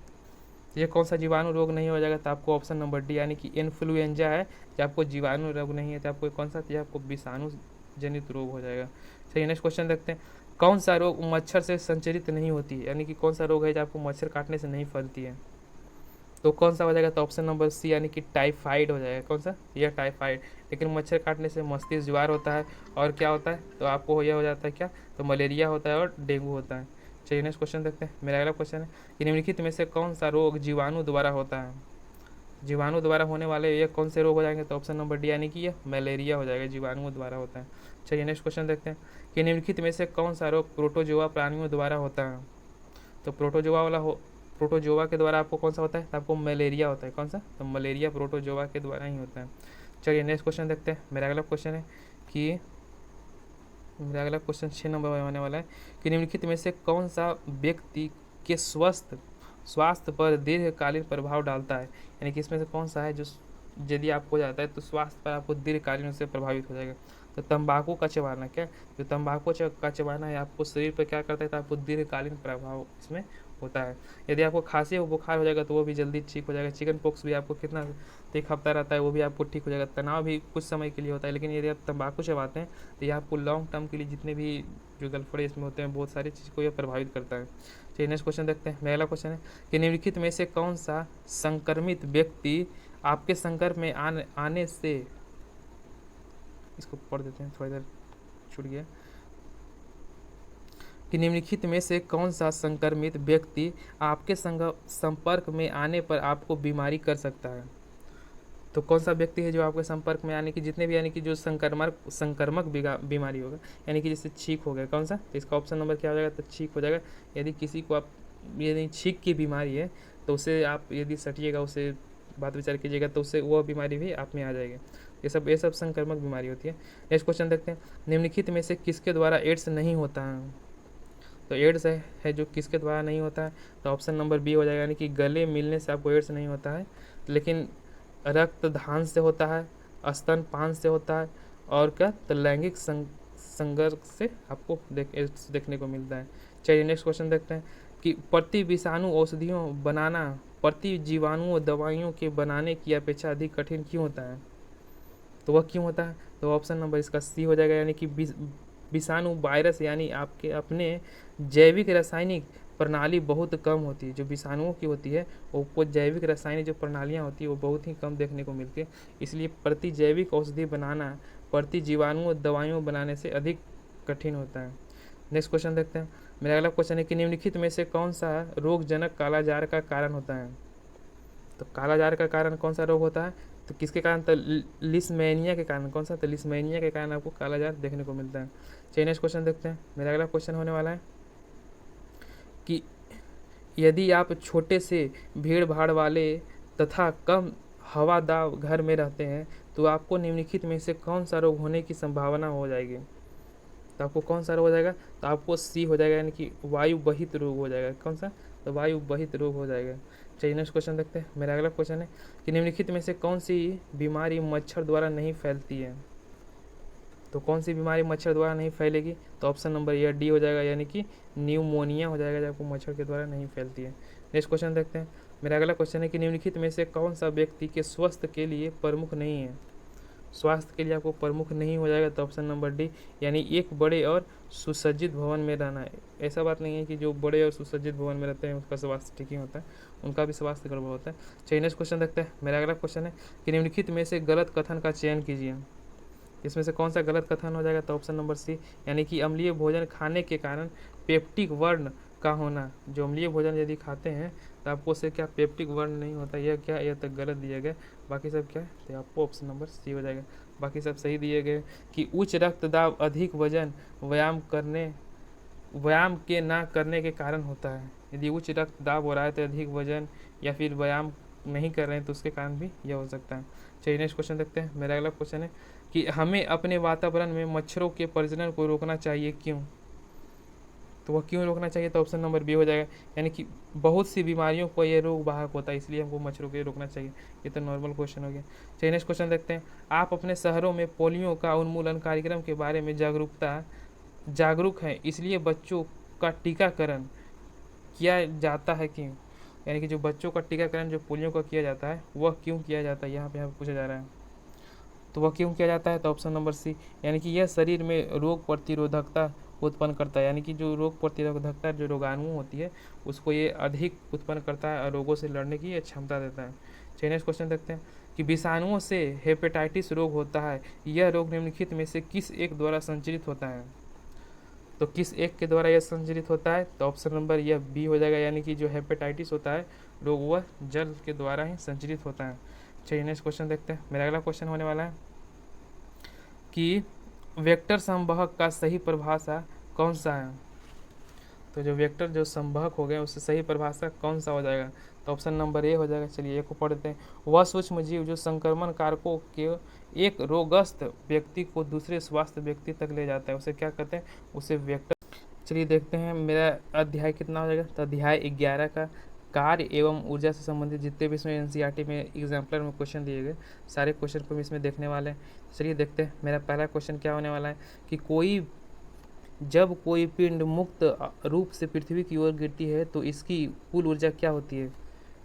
ये कौन सा जीवाणु रोग नहीं हो जाएगा? तो आपको ऑप्शन नंबर डी, यानी कि इन्फ्लुएंजा है जो आपको जीवाणु रोग नहीं है, तो आपको कौन सा? आपको विषाणु जनित रोग हो जाएगा। चलिए नेक्स्ट क्वेश्चन देखते हैं। कौन सा रोग मच्छर से संचरित नहीं होती है, यानी कि कौन सा रोग है जो आपको मच्छर काटने से नहीं फैलती है? तो कौन सा हो जाएगा? तो ऑप्शन नंबर सी, यानी कि टाइफाइड हो जाएगा। कौन सा? यह टाइफाइड। लेकिन मच्छर काटने से मस्तिष्क ज्वार होता है और क्या होता है? तो आपको यह हो जाता है क्या? तो मलेरिया होता है और डेंगू होता है। चलिए नेक्स्ट क्वेश्चन देखते हैं। मेरा अगला क्वेश्चन है कि निम्नलिखित में से कौन सा रोग जीवाणु द्वारा होता है? जीवाणु द्वारा होने वाले ये कौन से रोग हो जाएंगे? तो ऑप्शन नंबर डी, यानी कि यह मलेरिया हो जाएगा, जीवाणुओं द्वारा होता है। चलिए नेक्स्ट क्वेश्चन देखते हैं कि निम्नलिखित में से कौन सा रोग प्रोटोजोआ प्राणियों द्वारा होता है? तो प्रोटोजोआ के द्वारा आपको कौन सा होता है, तो आपको मलेरिया होता है। कौन सा, तो मलेरिया प्रोटोजोआ के द्वारा ही होता है। चलिए नेक्स्ट क्वेश्चन देखते हैं। मेरा अगला क्वेश्चन है कि मेरा अगला क्वेश्चन 6 नंबर में होने वाला है कि निम्नलिखित में से कौन सा व्यक्ति के स्वास्थ्य पर दीर्घकालीन प्रभाव डालता है, यानी कि इसमें से कौन सा है जो यदि आपको हो जाता है तो स्वास्थ्य पर आपको दीर्घकालीन से प्रभावित हो जाएगा। तो तंबाकू का चबाना, क्या जो तंबाकू का चबाना है आपको शरीर पर क्या करता है, तो आपको दीर्घकालीन प्रभाव इसमें होता है। यदि आपको खांसी और बुखार हो जाएगा तो वो भी जल्दी ठीक हो जाएगा। चिकन पॉक्स भी आपको कितना 1 हफ्ता रहता है, वो भी आपको ठीक हो जाएगा। तनाव भी कुछ समय के लिए होता है, लेकिन यदि आप तंबाकू चबाते हैं तो ये आपको लॉन्ग टर्म के लिए जितने भी जो गलफड़े इसमें होते हैं बहुत सारी चीज़ को ये प्रभावित करता है। चलिए नेक्स्ट क्वेश्चन देखते हैं। अगला क्वेश्चन है कि निम्नलिखित में से कौन सा संक्रमित व्यक्ति आपके संपर्क में आने से, इसको पढ़ देते हैं, थोड़ा इधर छूट गया, कि निम्नलिखित में से कौन सा संक्रमित व्यक्ति आपके संपर्क में आने पर आपको बीमारी कर सकता है। तो कौन सा व्यक्ति है जो आपके संपर्क में आने की जितने भी, यानी कि जो संक्रमक बीमारी होगा, यानी कि जैसे छींक हो गया, कौन सा, तो इसका ऑप्शन नंबर क्या हो जाएगा, तो छींक हो जाएगा। यदि किसी को आप यदि छींक की बीमारी है तो उसे आप यदि सटिएगा, उसे बात विचार कीजिएगा तो उससे वह बीमारी भी आप में आ जाएगी। ये सब संक्रमक बीमारी होती है। नेक्स्ट क्वेश्चन देखते हैं। निम्नलिखित में से किसके द्वारा एड्स नहीं होता है। तो एड्स है जो किसके द्वारा नहीं होता है, तो ऑप्शन नंबर बी हो जाएगा, यानी कि गले मिलने से आपको एड्स नहीं होता है, लेकिन रक्तदान से होता है, स्तनपान से होता है, और क्या, तो लैंगिक संघर्ष से आपको एड्स देखने को मिलता है। चलिए नेक्स्ट क्वेश्चन देखते हैं कि प्रति विषाणु औषधियों बनाना प्रति जीवाणु दवाइयों के बनाने की अपेक्षा अधिक कठिन क्यों होता है। तो वह क्यों होता है, तो ऑप्शन नंबर इसका सी हो जाएगा, यानी कि विषाणु वायरस यानी आपके अपने जैविक रासायनिक प्रणाली बहुत कम होती है। जो विषाणुओं की होती है वो जैविक रासायनिक जो प्रणालियाँ होती है वो बहुत ही कम देखने को मिलती है, इसलिए प्रति जैविक औषधि बनाना प्रति जीवाणु दवाइयों बनाने से अधिक कठिन होता है। नेक्स्ट क्वेश्चन देखते हैं। मेरा अगला क्वेश्चन है कि निम्नलिखित में से कौन सा रोगजनक कालाजार का कारण होता है। तो कालाजार का कारण कौन सा रोग होता है, तो किसके कारण, तो लिस्मेनिया के कारण। कौन सा, तो लिस्मेनिया के कारण आपको कालाजार देखने को मिलता है। चलिए नेक्स्ट क्वेश्चन देखते हैं। मेरा अगला क्वेश्चन होने वाला है कि यदि आप छोटे से भीड़ भाड़ वाले तथा कम हवादार घर में रहते हैं तो आपको निम्नलिखित में से कौन सा रोग होने की संभावना हो जाएगी। तो आपको कौन सा रोग हो जाएगा, तो आपको सी हो जाएगा, यानी कि वायु बहित रोग हो जाएगा। कौन सा, तो वायु बहित रोग हो जाएगा। चलिए नेक्स्ट क्वेश्चन देखते हैं। मेरा अगला क्वेश्चन है कि निम्नलिखित में से कौन सी बीमारी मच्छर द्वारा नहीं फैलती है। तो कौन सी बीमारी मच्छर द्वारा नहीं फैलेगी, तो ऑप्शन नंबर ये डी हो जाएगा, यानी कि न्यूमोनिया हो जाएगा, जो आपको मच्छर के द्वारा नहीं फैलती है। नेक्स्ट क्वेश्चन देखते हैं। मेरा अगला क्वेश्चन है कि निम्नलिखित में से कौन सा व्यक्ति के स्वास्थ्य के लिए प्रमुख नहीं है। स्वास्थ्य के लिए आपको प्रमुख नहीं हो जाएगा, तो ऑप्शन नंबर डी, यानी एक बड़े और सुसज्जित भवन में रहना है। ऐसा बात नहीं है कि जो बड़े और सुसज्जित भवन में रहते हैं उसका स्वास्थ्य ठीक ही होता है, उनका भी स्वास्थ्य गड़बड़ होता है। चलिए नेक्स्ट क्वेश्चन देखते हैं। मेरा अगला क्वेश्चन है कि निम्नलिखित में से गलत कथन का चयन कीजिए। इसमें से कौन सा गलत कथन हो जाएगा, तो ऑप्शन नंबर सी, यानी कि अम्लीय भोजन खाने के कारण पेप्टिक वर्ण का होना। जो अम्लीय भोजन यदि खाते हैं तो आपको उससे क्या पेप्टिक वर्ण नहीं होता, यह क्या, यह तक गलत दिया गया। बाकी सब क्या है, तो आपको ऑप्शन नंबर सी हो जाएगा। बाकी सब सही दिए गए कि उच्च रक्तदाब अधिक वजन व्यायाम के ना करने के कारण होता है। यदि उच्च रक्तदाब हो रहा है तो अधिक वजन या फिर व्यायाम नहीं कर रहे हैं तो उसके कारण भी यह हो सकता है। चलिए नेक्स्ट क्वेश्चन देखते हैं। मेरा अगला क्वेश्चन है कि हमें अपने वातावरण में मच्छरों के प्रजनन को रोकना चाहिए, क्यों। तो वह क्यों रोकना चाहिए, तो ऑप्शन नंबर बी हो जाएगा, यानी कि बहुत सी बीमारियों को ये रोग वाहक होता है, इसलिए हमको मच्छरों को रोकना चाहिए। ये तो नॉर्मल क्वेश्चन हो गया। चलिए नेक्स्ट क्वेश्चन देखते हैं। आप अपने शहरों में पोलियो का उन्मूलन कार्यक्रम के बारे में जागरूक हैं, इसलिए बच्चों का टीकाकरण किया जाता है, क्यों। यानी कि जो बच्चों का टीकाकरण जो पोलियो का किया जाता है वह क्यों किया जाता है, यहाँ पे पूछा जा रहा है। तो वह क्यों किया जाता है, तो ऑप्शन नंबर सी, यानी कि यह शरीर में रोग प्रतिरोधकता उत्पन्न करता है, यानी कि जो रोग प्रतिरोधकता जो रोगाणु होती है उसको ये अधिक उत्पन्न करता है और रोगों से लड़ने की क्षमता देता है। चलिए नेक्स्ट क्वेश्चन देखते हैं कि विषाणुओं से हेपेटाइटिस रोग होता है, यह रोग निम्नलिखित में से किस एक द्वारा संचरित होता है। तो किस एक के द्वारा यह संचरित होता है, तो ऑप्शन नंबर यह बी हो जाएगा, यानी कि जो हेपेटाइटिस होता है रोग वह जल के द्वारा ही संचरित होता है। चलिए नेक्स्ट क्वेश्चन देखते हैं। मेरा अगला क्वेश्चन होने वाला है कि वेक्टर संवाहक का सही परिभाषा कौन सा है। तो जो वेक्टर जो संभवक हो गए उससे सही परिभाषा कौन सा हो जाएगा? तो ऑप्शन नंबर ए हो जाएगा। चलिए एक को पढ़ते हैं। वह सूक्ष्म जीव जो संक्रमण कारकों के एक रोगग्रस्त व्यक्ति को दूसरे स्वास्थ्य व्यक्ति तक ले जाता है उसे क्या कहते हैं? उसे वेक्टर। चलिए देखते हैं मेरा अध्याय कितना हो जाएगा। तो अध्याय 11 का कार्य एवं ऊर्जा से संबंधित जितने भी इसमें एनसीईआरटी में एग्जाम्पलर में क्वेश्चन दिए गए सारे क्वेश्चन को हम इसमें देखने वाले हैं। चलिए देखते हैं मेरा पहला क्वेश्चन क्या होने वाला है कि जब कोई पिंड मुक्त रूप से पृथ्वी की ओर गिरती है तो इसकी कुल ऊर्जा क्या होती है?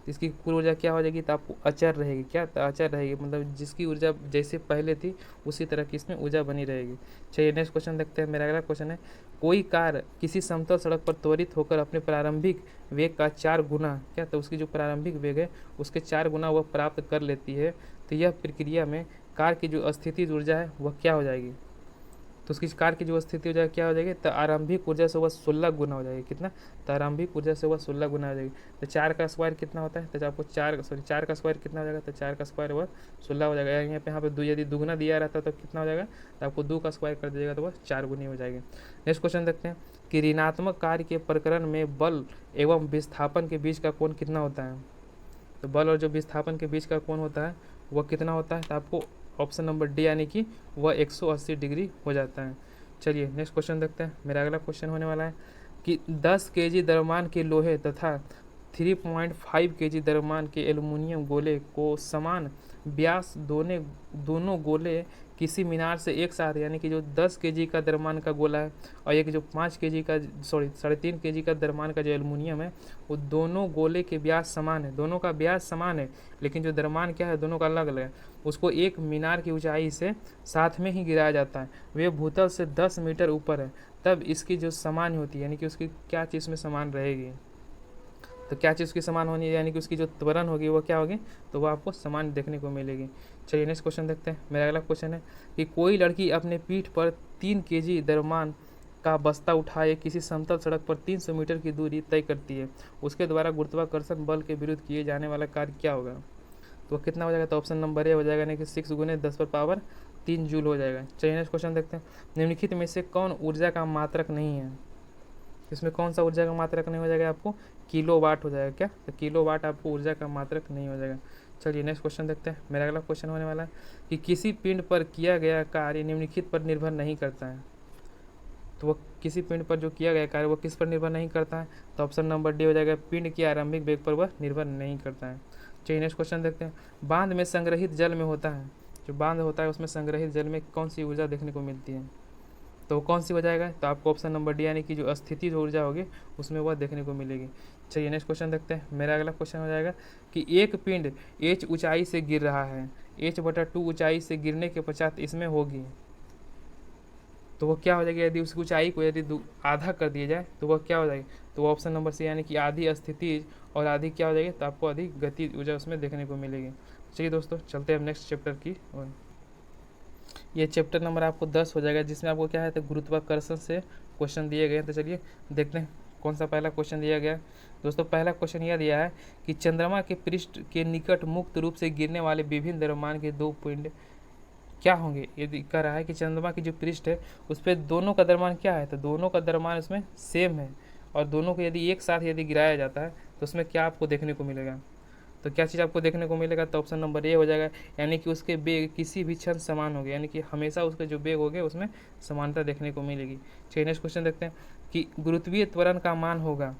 इसकी कुल ऊर्जा क्या हो जाएगी? तो आपको अचर रहेगी। क्या? तो अचर रहेगी, मतलब जिसकी ऊर्जा जैसे पहले थी उसी तरह की इसमें ऊर्जा बनी रहेगी। चलिए नेक्स्ट क्वेश्चन देखते हैं। मेरा अगला क्वेश्चन है कोई कार किसी समतल सड़क पर त्वरित होकर अपने प्रारंभिक वेग का 4 गुना, क्या? तो उसकी जो प्रारंभिक वेग है उसके 4 गुना वह प्राप्त कर लेती है, तो यह प्रक्रिया में कार की जो स्थितिज ऊर्जा है वह क्या हो जाएगी? तो उसकी कार की जो स्थिति हो जाएगी क्या हो जाएगी? तो आरंभिक ऊर्जा से वह 16 गुना हो जाएगी। कितना? तो आरंभिक ऊर्जा से वह 16 गुना हो जाएगी। तो 4 का स्क्वायर कितना होता है? तो आपको 4 का स्क्वायर कितना हो जाएगा? तो 4 का स्क्वायर वह 16 हो जाएगा। यहाँ पे यदि दुगुना दिया रहता तो कितना हो जाएगा? तो आपको 2 का स्क्वायर कर दीजिएगा तो वह 4 गुनी हो जाएगी। नेक्स्ट क्वेश्चन देखते हैं कि ऋणात्मक कार्य के प्रकरण में बल एवं विस्थापन के बीच का कोण कितना होता है? तो बल और जो विस्थापन के बीच का कोण होता है वह कितना होता है? तो आपको ऑप्शन नंबर डी यानी कि वह 180 डिग्री हो जाता है। चलिए नेक्स्ट क्वेश्चन देखते हैं। मेरा अगला क्वेश्चन होने वाला है कि 10 केजी द्रव्यमान के लोहे तथा 3.5 केजी द्रव्यमान के एल्युमिनियम गोले को समान व्यास दोनों गोले किसी मीनार से एक साथ, यानी कि जो 10 केजी का द्रव्यमान का गोला है और एक जो 5 केजी का 3.5 केजी का द्रव्यमान का जो एल्युमिनियम है वो दोनों गोले के व्यास समान है, दोनों का व्यास समान है, लेकिन जो द्रव्यमान क्या है दोनों का अलग अलग है। उसको एक मीनार की ऊंचाई से साथ में ही गिराया जाता है, वे भूतल से 10 मीटर ऊपर है, तब इसकी जो समान होती है यानी कि उसकी क्या चीज़ में समान रहेगी? तो क्या चीज़ की समान होनी है? यानी कि उसकी जो त्वरण होगी वो क्या होगी? तो वो आपको समान देखने को मिलेगी। चलिए नेक्स्ट क्वेश्चन देखते हैं। मेरा अगला क्वेश्चन है कि कोई लड़की अपने पीठ पर 3 केजी द्रव्यमान का बस्ता उठाए किसी समतल सड़क पर 300 मीटर की दूरी तय करती है, उसके द्वारा गुरुत्वाकर्षण बल के विरुद्ध किए जाने वाला कार्य क्या होगा? तो कितना हो जाएगा? तो ऑप्शन नंबर ए हो जाएगा, यानी कि 6 गुने 10 पर पावर 3 जूल हो जाएगा। चलिए नेक्स्ट क्वेश्चन देखते हैं। निम्नलिखित में से कौन ऊर्जा का मात्रक नहीं है? इसमें कौन सा ऊर्जा का मात्रक नहीं हो जाएगा? आपको किलोवाट हो जाएगा। क्या? तो किलोवाट आपको ऊर्जा का मात्रक नहीं हो जाएगा। चलिए नेक्स्ट क्वेश्चन देखते हैं। मेरा अगला क्वेश्चन होने वाला है कि किसी पिंड पर किया गया कार्य निम्नलिखित पर निर्भर नहीं करता है। तो वह किसी पिंड पर जो किया गया कार्य वो किस पर निर्भर नहीं करता है? तो ऑप्शन नंबर डी हो जाएगा, पिंड के आरंभिक वेग पर वह निर्भर नहीं करता है। चलिए नेक्स्ट क्वेश्चन देखते हैं। बांध में संग्रहित जल में होता है, जो बांध होता है उसमें संग्रहित जल में कौन सी ऊर्जा देखने को मिलती है? तो कौन सी हो जाएगा? तो आपको ऑप्शन नंबर डी यानी कि जो स्थिति ऊर्जा होगी उसमें वह देखने को मिलेगी। चलिए नेक्स्ट क्वेश्चन देखते हैं। मेरा अगला क्वेश्चन हो जाएगा कि एक पिंड h ऊंचाई से गिर रहा है, h/2 ऊंचाई से गिरने के पश्चात इसमें होगी, तो वह क्या हो जाएगी? यदि उसकी ऊंचाई को यदि आधा कर दिया जाए तो वह क्या हो जाएगी? तो वह ऑप्शन नंबर सी यानी कि आधी स्थिति और आधी क्या हो जाएगी? तो आपको अधिक गति ऊर्जा उसमें देखने को मिलेगी। चलिए दोस्तों चलते हैं नेक्स्ट चैप्टर की ओर। ये चैप्टर नंबर आपको 10 हो जाएगा, जिसमें आपको क्या है तो गुरुत्वाकर्षण से क्वेश्चन दिए गए हैं। तो चलिए देखते हैं कौन सा पहला क्वेश्चन दिया गया। दोस्तों पहला क्वेश्चन यह दिया है कि चंद्रमा के पृष्ठ के निकट मुक्त रूप से गिरने वाले विभिन्न द्रव्यमान के 2 पिंड क्या होंगे? यदि कह रहा है कि चंद्रमा की जो पृष्ठ है उस पर दोनों का द्रव्यमान क्या है, तो दोनों का द्रव्यमान उसमें सेम है, और दोनों को यदि एक साथ यदि गिराया जाता है तो उसमें क्या आपको देखने को मिलेगा? तो क्या चीज़ आपको देखने को मिलेगा? तो ऑप्शन नंबर ए हो जाएगा, यानी कि उसके बेग किसी भी क्षण समान होंगे, यानी कि हमेशा उसके जो बेग होंगे उसमें समानता देखने को मिलेगी। चलिए नेक्स्ट क्वेश्चन देखते हैं कि गुरुत्वीय त्वरण का मान होगा,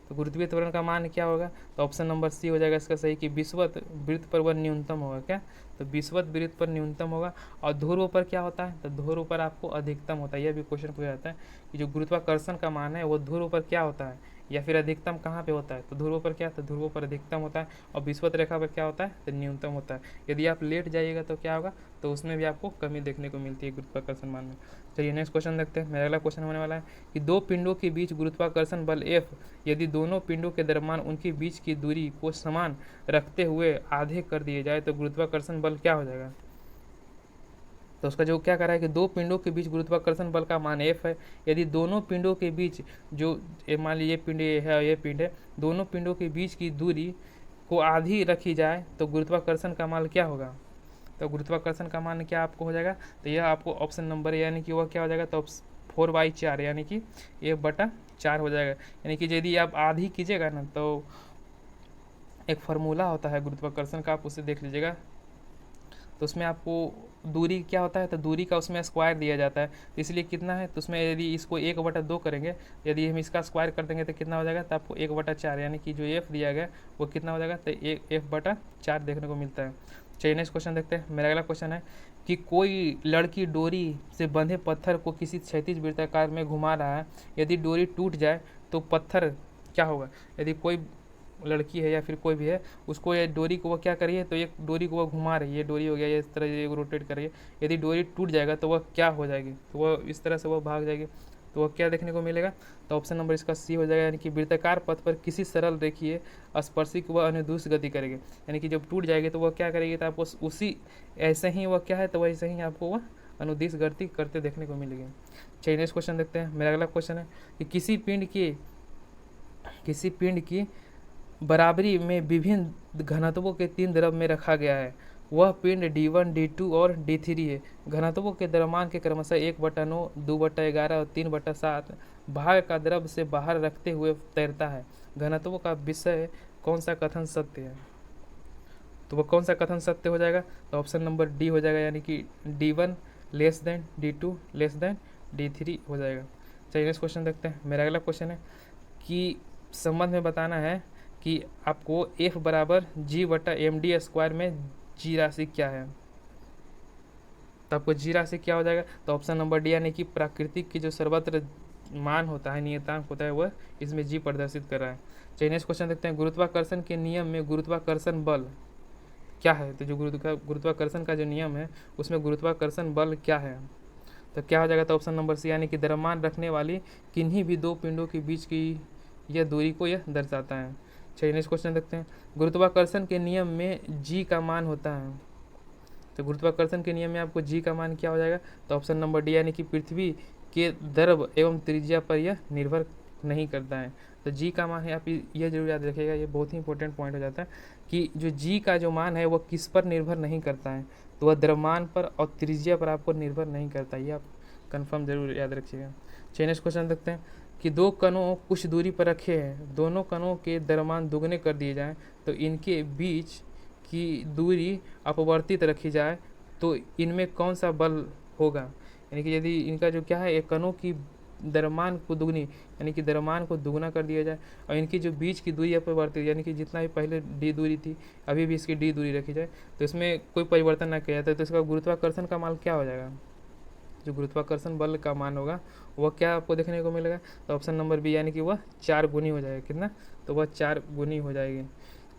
तो गुरुत्वीय त्वरण का मान क्या होगा? तो ऑप्शन नंबर सी हो जाएगा इसका सही कि विषुवत वृत्त पर वह न्यूनतम होगा। क्या? तो विषुवत वृत्त पर न्यूनतम होगा। और ध्रुव पर क्या होता है? तो ध्रुव पर आपको अधिकतम होता है। यह भी क्वेश्चन पूछा जाता है कि जो गुरुत्वाकर्षण का मान है वो ध्रुव पर क्या होता है या फिर अधिकतम कहाँ पे होता है? तो ध्रुव पर क्या? तो ध्रुव पर अधिकतम होता है, और विषुवत रेखा पर क्या होता है? तो न्यूनतम होता है। यदि आप लेट जाइएगा तो क्या होगा? तो उसमें भी आपको कमी देखने को मिलती है गुरुत्वाकर्षण मान में। चलिए नेक्स्ट क्वेश्चन देखते हैं। मेरा अगला क्वेश्चन होने वाला है कि 2 पिंडों के बीच गुरुत्वाकर्षण बल F यदि दोनों पिंडों के दरम्यान उनके बीच की दूरी को समान रखते हुए आधे कर दिए जाए तो गुरुत्वाकर्षण बल क्या हो जाएगा? तो उसका जो क्या कर रहा है कि 2 पिंडों के बीच गुरुत्वाकर्षण बल का मान F है, यदि दोनों पिंडों के बीच जो मान लीजिए पिंड है ये पिंड है, दोनों पिंडों के बीच की दूरी को आधी रखी जाए तो गुरुत्वाकर्षण का मान क्या होगा? तो गुरुत्वाकर्षण का मान क्या आपको हो जाएगा? तो यह आपको ऑप्शन नंबर यानी कि वह क्या हो जाएगा? तो 4/4 यानी कि 1/4 4 हो जाएगा। यानी कि यदि आप आधी कीजिएगा ना तो एक फार्मूला होता है गुरुत्वाकर्षण का, आप उसे देख लीजिएगा। तो उसमें आपको दूरी क्या होता है, तो दूरी का उसमें स्क्वायर दिया जाता है, तो इसलिए कितना है, तो उसमें यदि इसको 1/2 करेंगे, यदि हम इसका स्क्वायर कर देंगे तो कितना हो जाएगा, तो आपको 1/4 यानी कि जो एफ दिया गया वो कितना हो जाएगा, तो 1/4 देखने को मिलता है। चलिए नेक्स्ट क्वेश्चन देखते हैं। मेरा अगला क्वेश्चन है कि कोई लड़की डोरी से बंधे पत्थर को किसी क्षैतिज वृत्ताकार में घुमा रहा है, यदि डोरी टूट जाए तो पत्थर क्या होगा। यदि कोई लड़की है या फिर कोई भी है, उसको ये डोरी को वो क्या करिए, तो एक डोरी को वो घुमा रही है, डोरी हो गया, ये इस तरह ये रोटेट करिए, यदि डोरी टूट जाएगा तो वह क्या हो जाएगी, तो वह इस तरह से वह भाग जाएगी, तो वह क्या देखने को मिलेगा, तो ऑप्शन नंबर इसका सी हो जाएगा। यानी कि वृत्ताकार पथ पर किसी सरल रेखीय स्पर्शिक वह अनुदिश गति करेगी, यानी कि जब टूट जाएगी तो वह क्या करेगी, तो आपको उसी ऐसे ही वह क्या है, तो वैसे ही आपको वह अनुदिश गति करते देखने को मिलेगी। चलिए नेक्स्ट क्वेश्चन देखते हैं। मेरा अगला क्वेश्चन है कि किसी पिंड की बराबरी में विभिन्न घनत्वों के 3 द्रव में रखा गया है, वह पिंड D1, D2 और D3 है। घनत्वों के द्रव्यमान के क्रमशः 1/9, 2/11 और 3/7 भाग का द्रव से बाहर रखते हुए तैरता है। घनत्वों का विषय कौन सा कथन सत्य है, तो वह कौन सा कथन सत्य हो जाएगा, तो ऑप्शन नंबर डी हो जाएगा, यानी कि D1 less than D2 less than D3 हो जाएगा। चलिए नेक्स्ट क्वेश्चन देखते हैं। मेरा अगला क्वेश्चन है कि संबंध में बताना है कि आपको F बराबर G/md² में जी राशि क्या है, तो आपको जी राशि क्या हो जाएगा, तो ऑप्शन नंबर डी, यानी कि प्राकृतिक की जो सर्वत्र मान होता है, नियतांक होता है, वह इसमें जी प्रदर्शित कर रहा है। चलिए नेक्स्ट क्वेश्चन देखते हैं। गुरुत्वाकर्षण के नियम में गुरुत्वाकर्षण बल क्या है, तो जो गुरुत्वाकर्षण का जो नियम है उसमें गुरुत्वाकर्षण बल क्या है, तो क्या हो जाएगा, तो ऑप्शन नंबर सी, यानी कि द्रव्यमान रखने वाली किन्हीं भी 2 पिंडों के बीच की यह दूरी को यह दर्शाता है। चलिए नेक्स्ट क्वेश्चन देखते हैं। गुरुत्वाकर्षण के नियम में जी का मान होता है, तो गुरुत्वाकर्षण के नियम में आपको जी का मान क्या हो जाएगा, तो ऑप्शन नंबर डी, यानी कि पृथ्वी के द्रव एवं त्रिज्या पर यह निर्भर नहीं करता है। तो जी का मान है, आप यह जरूर याद रखिएगा, ये बहुत ही इंपॉर्टेंट पॉइंट हो जाता है कि जो जी का जो मान है वह किस पर निर्भर नहीं करता है, तो वह द्रव्यमान पर और त्रिज्या पर आपको निर्भर नहीं करता, ये आप कन्फर्म जरूर याद रखिएगा। चलिए नेक्स्ट क्वेश्चन देखते हैं कि 2 कणों कुछ दूरी पर रखे हैं, दोनों कणों के द्रव्यमान दुगने कर दिए जाएं तो इनके बीच की दूरी अपवर्तित रखी जाए तो इनमें कौन सा बल होगा। यानी कि यदि इनका जो क्या है, एक कणों की द्रव्यमान को दुगनी, यानी कि द्रव्यमान को दुगना कर दिया जाए और इनकी जो बीच की दूरी अपरिवर्तित, यानी कि जितना भी पहले डी दूरी थी अभी भी इसकी डी दूरी रखी जाए, तो इसमें कोई परिवर्तन ना किया जाए, तो इसका गुरुत्वाकर्षण का मान क्या हो जाएगा, जो गुरुत्वाकर्षण बल का मान होगा वह क्या आपको देखने को मिलेगा, तो ऑप्शन नंबर बी, यानी कि वह 4 गुनी हो जाएगा। कितना, तो वह 4 गुनी हो जाएगी।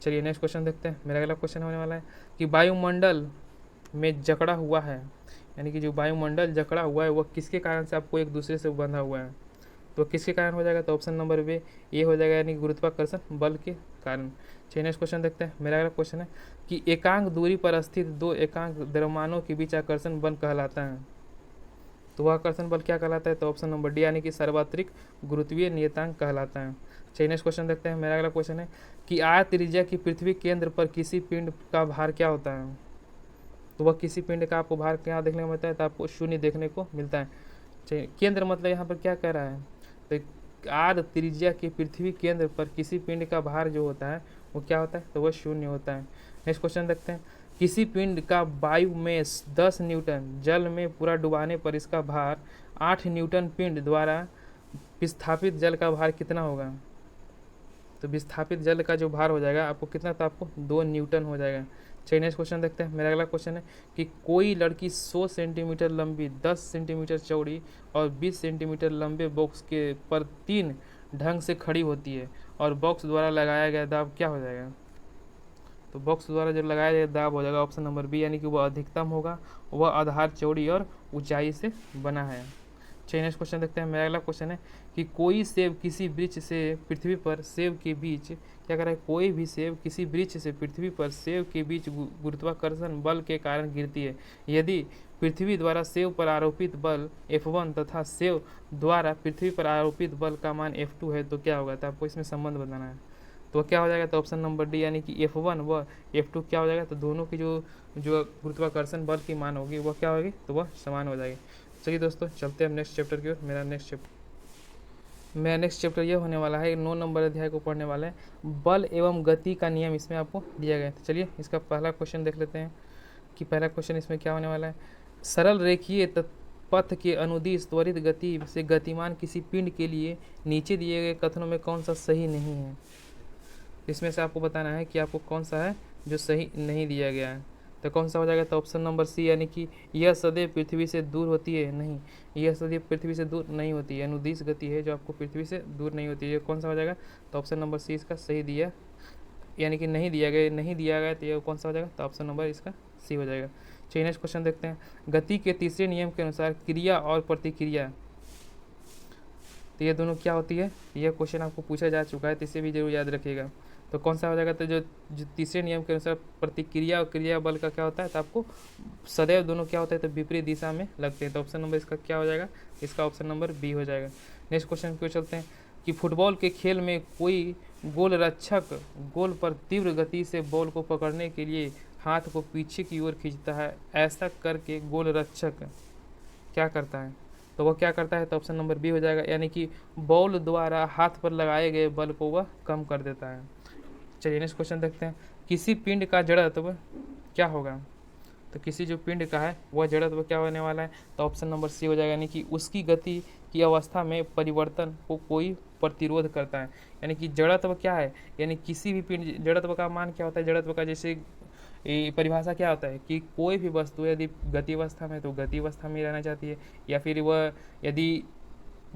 चलिए नेक्स्ट क्वेश्चन देखते हैं। मेरा अगला क्वेश्चन होने वाला है कि वायुमंडल में जकड़ा हुआ है, यानी कि जो वायुमंडल जकड़ा हुआ है वह किसके कारण से आपको एक दूसरे से बंधा हुआ है, तो किसके कारण हो जाएगा, तो ऑप्शन नंबर बी ये हो जाएगा, यानी गुरुत्वाकर्षण बल के कारण। चलिए नेक्स्ट क्वेश्चन देखते हैं। मेरा अगला क्वेश्चन है कि एकांक दूरी पर स्थित 2 एकांक द्रव्यमानों के बीच आकर्षण बल कहलाता है, तो वह आकर्षण बल क्या कहलाता है, तो ऑप्शन नंबर डी, यानी कि सार्वत्रिक गुरुत्वीय नियतांक कहलाता है। चलिए नेक्स्ट क्वेश्चन देखते हैं। मेरा अगला क्वेश्चन है कि आयत त्रिज्या की पृथ्वी केंद्र पर किसी पिंड का भार क्या होता है, तो वह किसी पिंड का आपको भार क्या देखने को मिलता है, तो आपको 0 देखने को मिलता है। चलिए केंद्र मतलब यहाँ पर क्या कह रहा है, तो आयत त्रिज्या की पृथ्वी केंद्र पर किसी पिंड का भार जो होता है वो क्या होता है, तो वह 0 होता है। नेक्स्ट क्वेश्चन देखते हैं। किसी पिंड का वायु में 10 न्यूटन, जल में पूरा डुबाने पर इसका भार 8 न्यूटन, पिंड द्वारा विस्थापित जल का भार कितना होगा, तो विस्थापित जल का जो भार हो जाएगा आपको कितना, तो आपको 2 न्यूटन हो जाएगा। चलिए नेक्स्ट क्वेश्चन देखते हैं। मेरा अगला क्वेश्चन है कि कोई लड़की 100 सेंटीमीटर लंबी, 10 सेंटीमीटर चौड़ी और 20 सेंटीमीटर लंबे बॉक्स के पर 3 ढंग से खड़ी होती है और बॉक्स द्वारा लगाया गया दाब क्या हो जाएगा, तो बॉक्स द्वारा जो लगाया गया दाब हो जाएगा ऑप्शन नंबर बी, यानी कि वह अधिकतम होगा, वह आधार चौड़ी और ऊंचाई से बना है। चलिए नेक्स्ट क्वेश्चन देखते हैं। मेरा अगला क्वेश्चन है कि कोई सेब किसी वृक्ष से पृथ्वी पर सेब के बीच क्या कर रहा है, कोई भी सेब किसी वृक्ष से पृथ्वी पर सेब के बीच गुरुत्वाकर्षण बल के कारण गिरती है, यदि पृथ्वी द्वारा सेब पर आरोपित बल F1 तथा सेब द्वारा पृथ्वी पर आरोपित बल का मान F2 है तो क्या होगा, तो आपको इसमें संबंध बताना है, तो क्या हो जाएगा, तो ऑप्शन नंबर डी, यानी कि F1 व F2 क्या हो जाएगा, तो दोनों की जो गुरुत्वाकर्षण बल की मान होगी वह क्या होगी, तो वह समान हो जाएगी। चलिए दोस्तों चलते हैं नेक्स्ट चैप्टर की ओर। मेरा नेक्स्ट चैप्टर मेरा नेक्स्ट चैप्टर ये होने वाला है, 9 नंबर अध्याय को पढ़ने वाले हैं, बल एवं गति का नियम इसमें आपको दिया गया है। तो चलिए इसका पहला क्वेश्चन देख लेते हैं कि पहला क्वेश्चन इसमें क्या होने वाला है। सरल रेखीय पथ के अनुदिश त्वरित गति से गतिमान किसी पिंड के लिए नीचे दिए गए कथनों में कौन सा सही नहीं है। इसमें से आपको बताना है कि आपको कौन सा है जो सही नहीं दिया गया है। तो कौन सा हो जाएगा, तो ऑप्शन नंबर सी, यानी कि यह सदैव पृथ्वी से दूर होती है, नहीं, यह सदैव पृथ्वी से दूर नहीं होती है, अनुदिश गति है जो आपको पृथ्वी से दूर नहीं होती है। ये कौन सा हो जाएगा, तो ऑप्शन नंबर सी इसका सही दिया, यानी कि नहीं दिया गया, नहीं दिया गया, तो ये कौन सा हो जाएगा, तो ऑप्शन नंबर इसका सी हो जाएगा। चलिए नेक्स्ट क्वेश्चन देखते हैं। गति के तीसरे नियम के अनुसार क्रिया और प्रतिक्रिया, तो ये दोनों क्या होती है, यह क्वेश्चन आपको पूछा जा चुका है, तो इसे भी जरूर याद रखिएगा। तो कौन सा हो जाएगा, तो जो तीसरे नियम के अनुसार प्रतिक्रिया और क्रिया बल का क्या होता है, तो आपको सदैव दोनों क्या होता है, तो विपरीत दिशा में लगते हैं। तो ऑप्शन नंबर इसका क्या हो जाएगा, इसका ऑप्शन नंबर बी हो जाएगा। नेक्स्ट क्वेश्चन पे चलते हैं कि फुटबॉल के खेल में कोई गोल रक्षक गोल पर तीव्र गति से बॉल को पकड़ने के लिए हाथ को पीछे की ओर खींचता है, ऐसा करके गोल रक्षक क्या करता है, तो वह क्या करता है, तो ऑप्शन नंबर बी हो जाएगा, यानी कि बॉल द्वारा हाथ पर लगाए गए बल को वह कम कर देता है। चलिए नेक्स्ट क्वेश्चन देखते हैं। किसी पिंड का जड़त्व क्या होगा, तो किसी जो पिंड का है वह जड़त्व क्या होने वाला है, तो ऑप्शन नंबर सी हो जाएगा, यानी कि उसकी गति की अवस्था में परिवर्तन को कोई प्रतिरोध करता है। यानी कि जड़त्व क्या है, यानी किसी भी पिंड, जड़त्व का मान क्या होता है, जड़त्व का जैसे परिभाषा क्या होता है कि कोई भी वस्तु यदि गति अवस्था में तो गति अवस्था में रहना चाहती है, या फिर वह यदि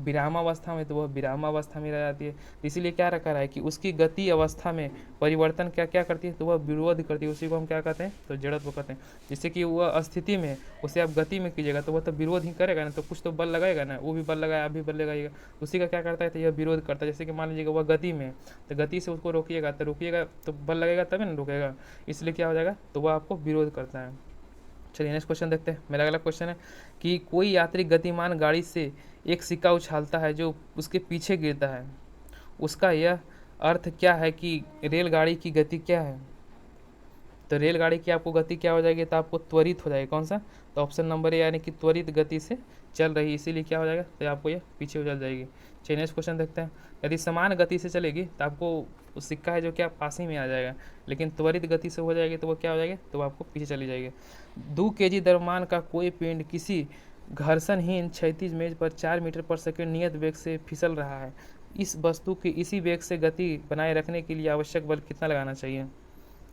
विरामावस्था में तो वह विरामावस्था में रह जाती है। इसीलिए क्या रखा है कि उसकी गति अवस्था में परिवर्तन क्या क्या करती है, तो वह विरोध करती है, उसी को हम क्या कहते हैं, तो जड़त्व कहते हैं। जिससे कि वह स्थिति में उसे आप गति में कीजिएगा तो वह तो विरोध ही करेगा ना, तो कुछ तो बल लगाएगा ना, वो भी बल लगाया, आप भी बल लगाइएगा, उसी का क्या करता है, तो यह विरोध करता है। जैसे कि मान लीजिएगा वह गति में, तो गति से उसको रोकिएगा, तो रोकिएगा तो बल लगेगा तभी ना रुकेगा, इसलिए क्या हो जाएगा, तो वह आपको विरोध करता है। चलिए नेक्स्ट क्वेश्चन देखते हैं। मेरा अगला क्वेश्चन है कि कोई यात्री गतिमान गाड़ी से एक सिक्का उछालता है जो उसके पीछे गिरता है, उसका यह अर्थ क्या है कि रेलगाड़ी की गति क्या है, तो रेलगाड़ी की आपको गति क्या हो जाएगी, तो आपको त्वरित हो जाएगी, कौन सा, तो ऑप्शन नंबर ए, यानी कि त्वरित गति से चल रही, इसीलिए क्या हो जाएगा, तो आपको ये पीछे उछल जाएगी। चलिए नेक्स्ट क्वेश्चन देखते हैं। यदि समान गति से चलेगी तो आपको सिक्का है जो क्या पास ही में आ जाएगा, लेकिन त्वरित गति से हो जाएगी तो वो क्या हो जाएगी, तो आपको पीछे चली जाएगी। 2 kg द्रव्यमान का कोई पिंड किसी घर्षणहीन क्षैतिज मेज पर 4 मीटर पर सेकंड नियत वेग से फिसल रहा है, इस वस्तु की इसी वेग से गति बनाए रखने के लिए आवश्यक बल कितना लगाना चाहिए,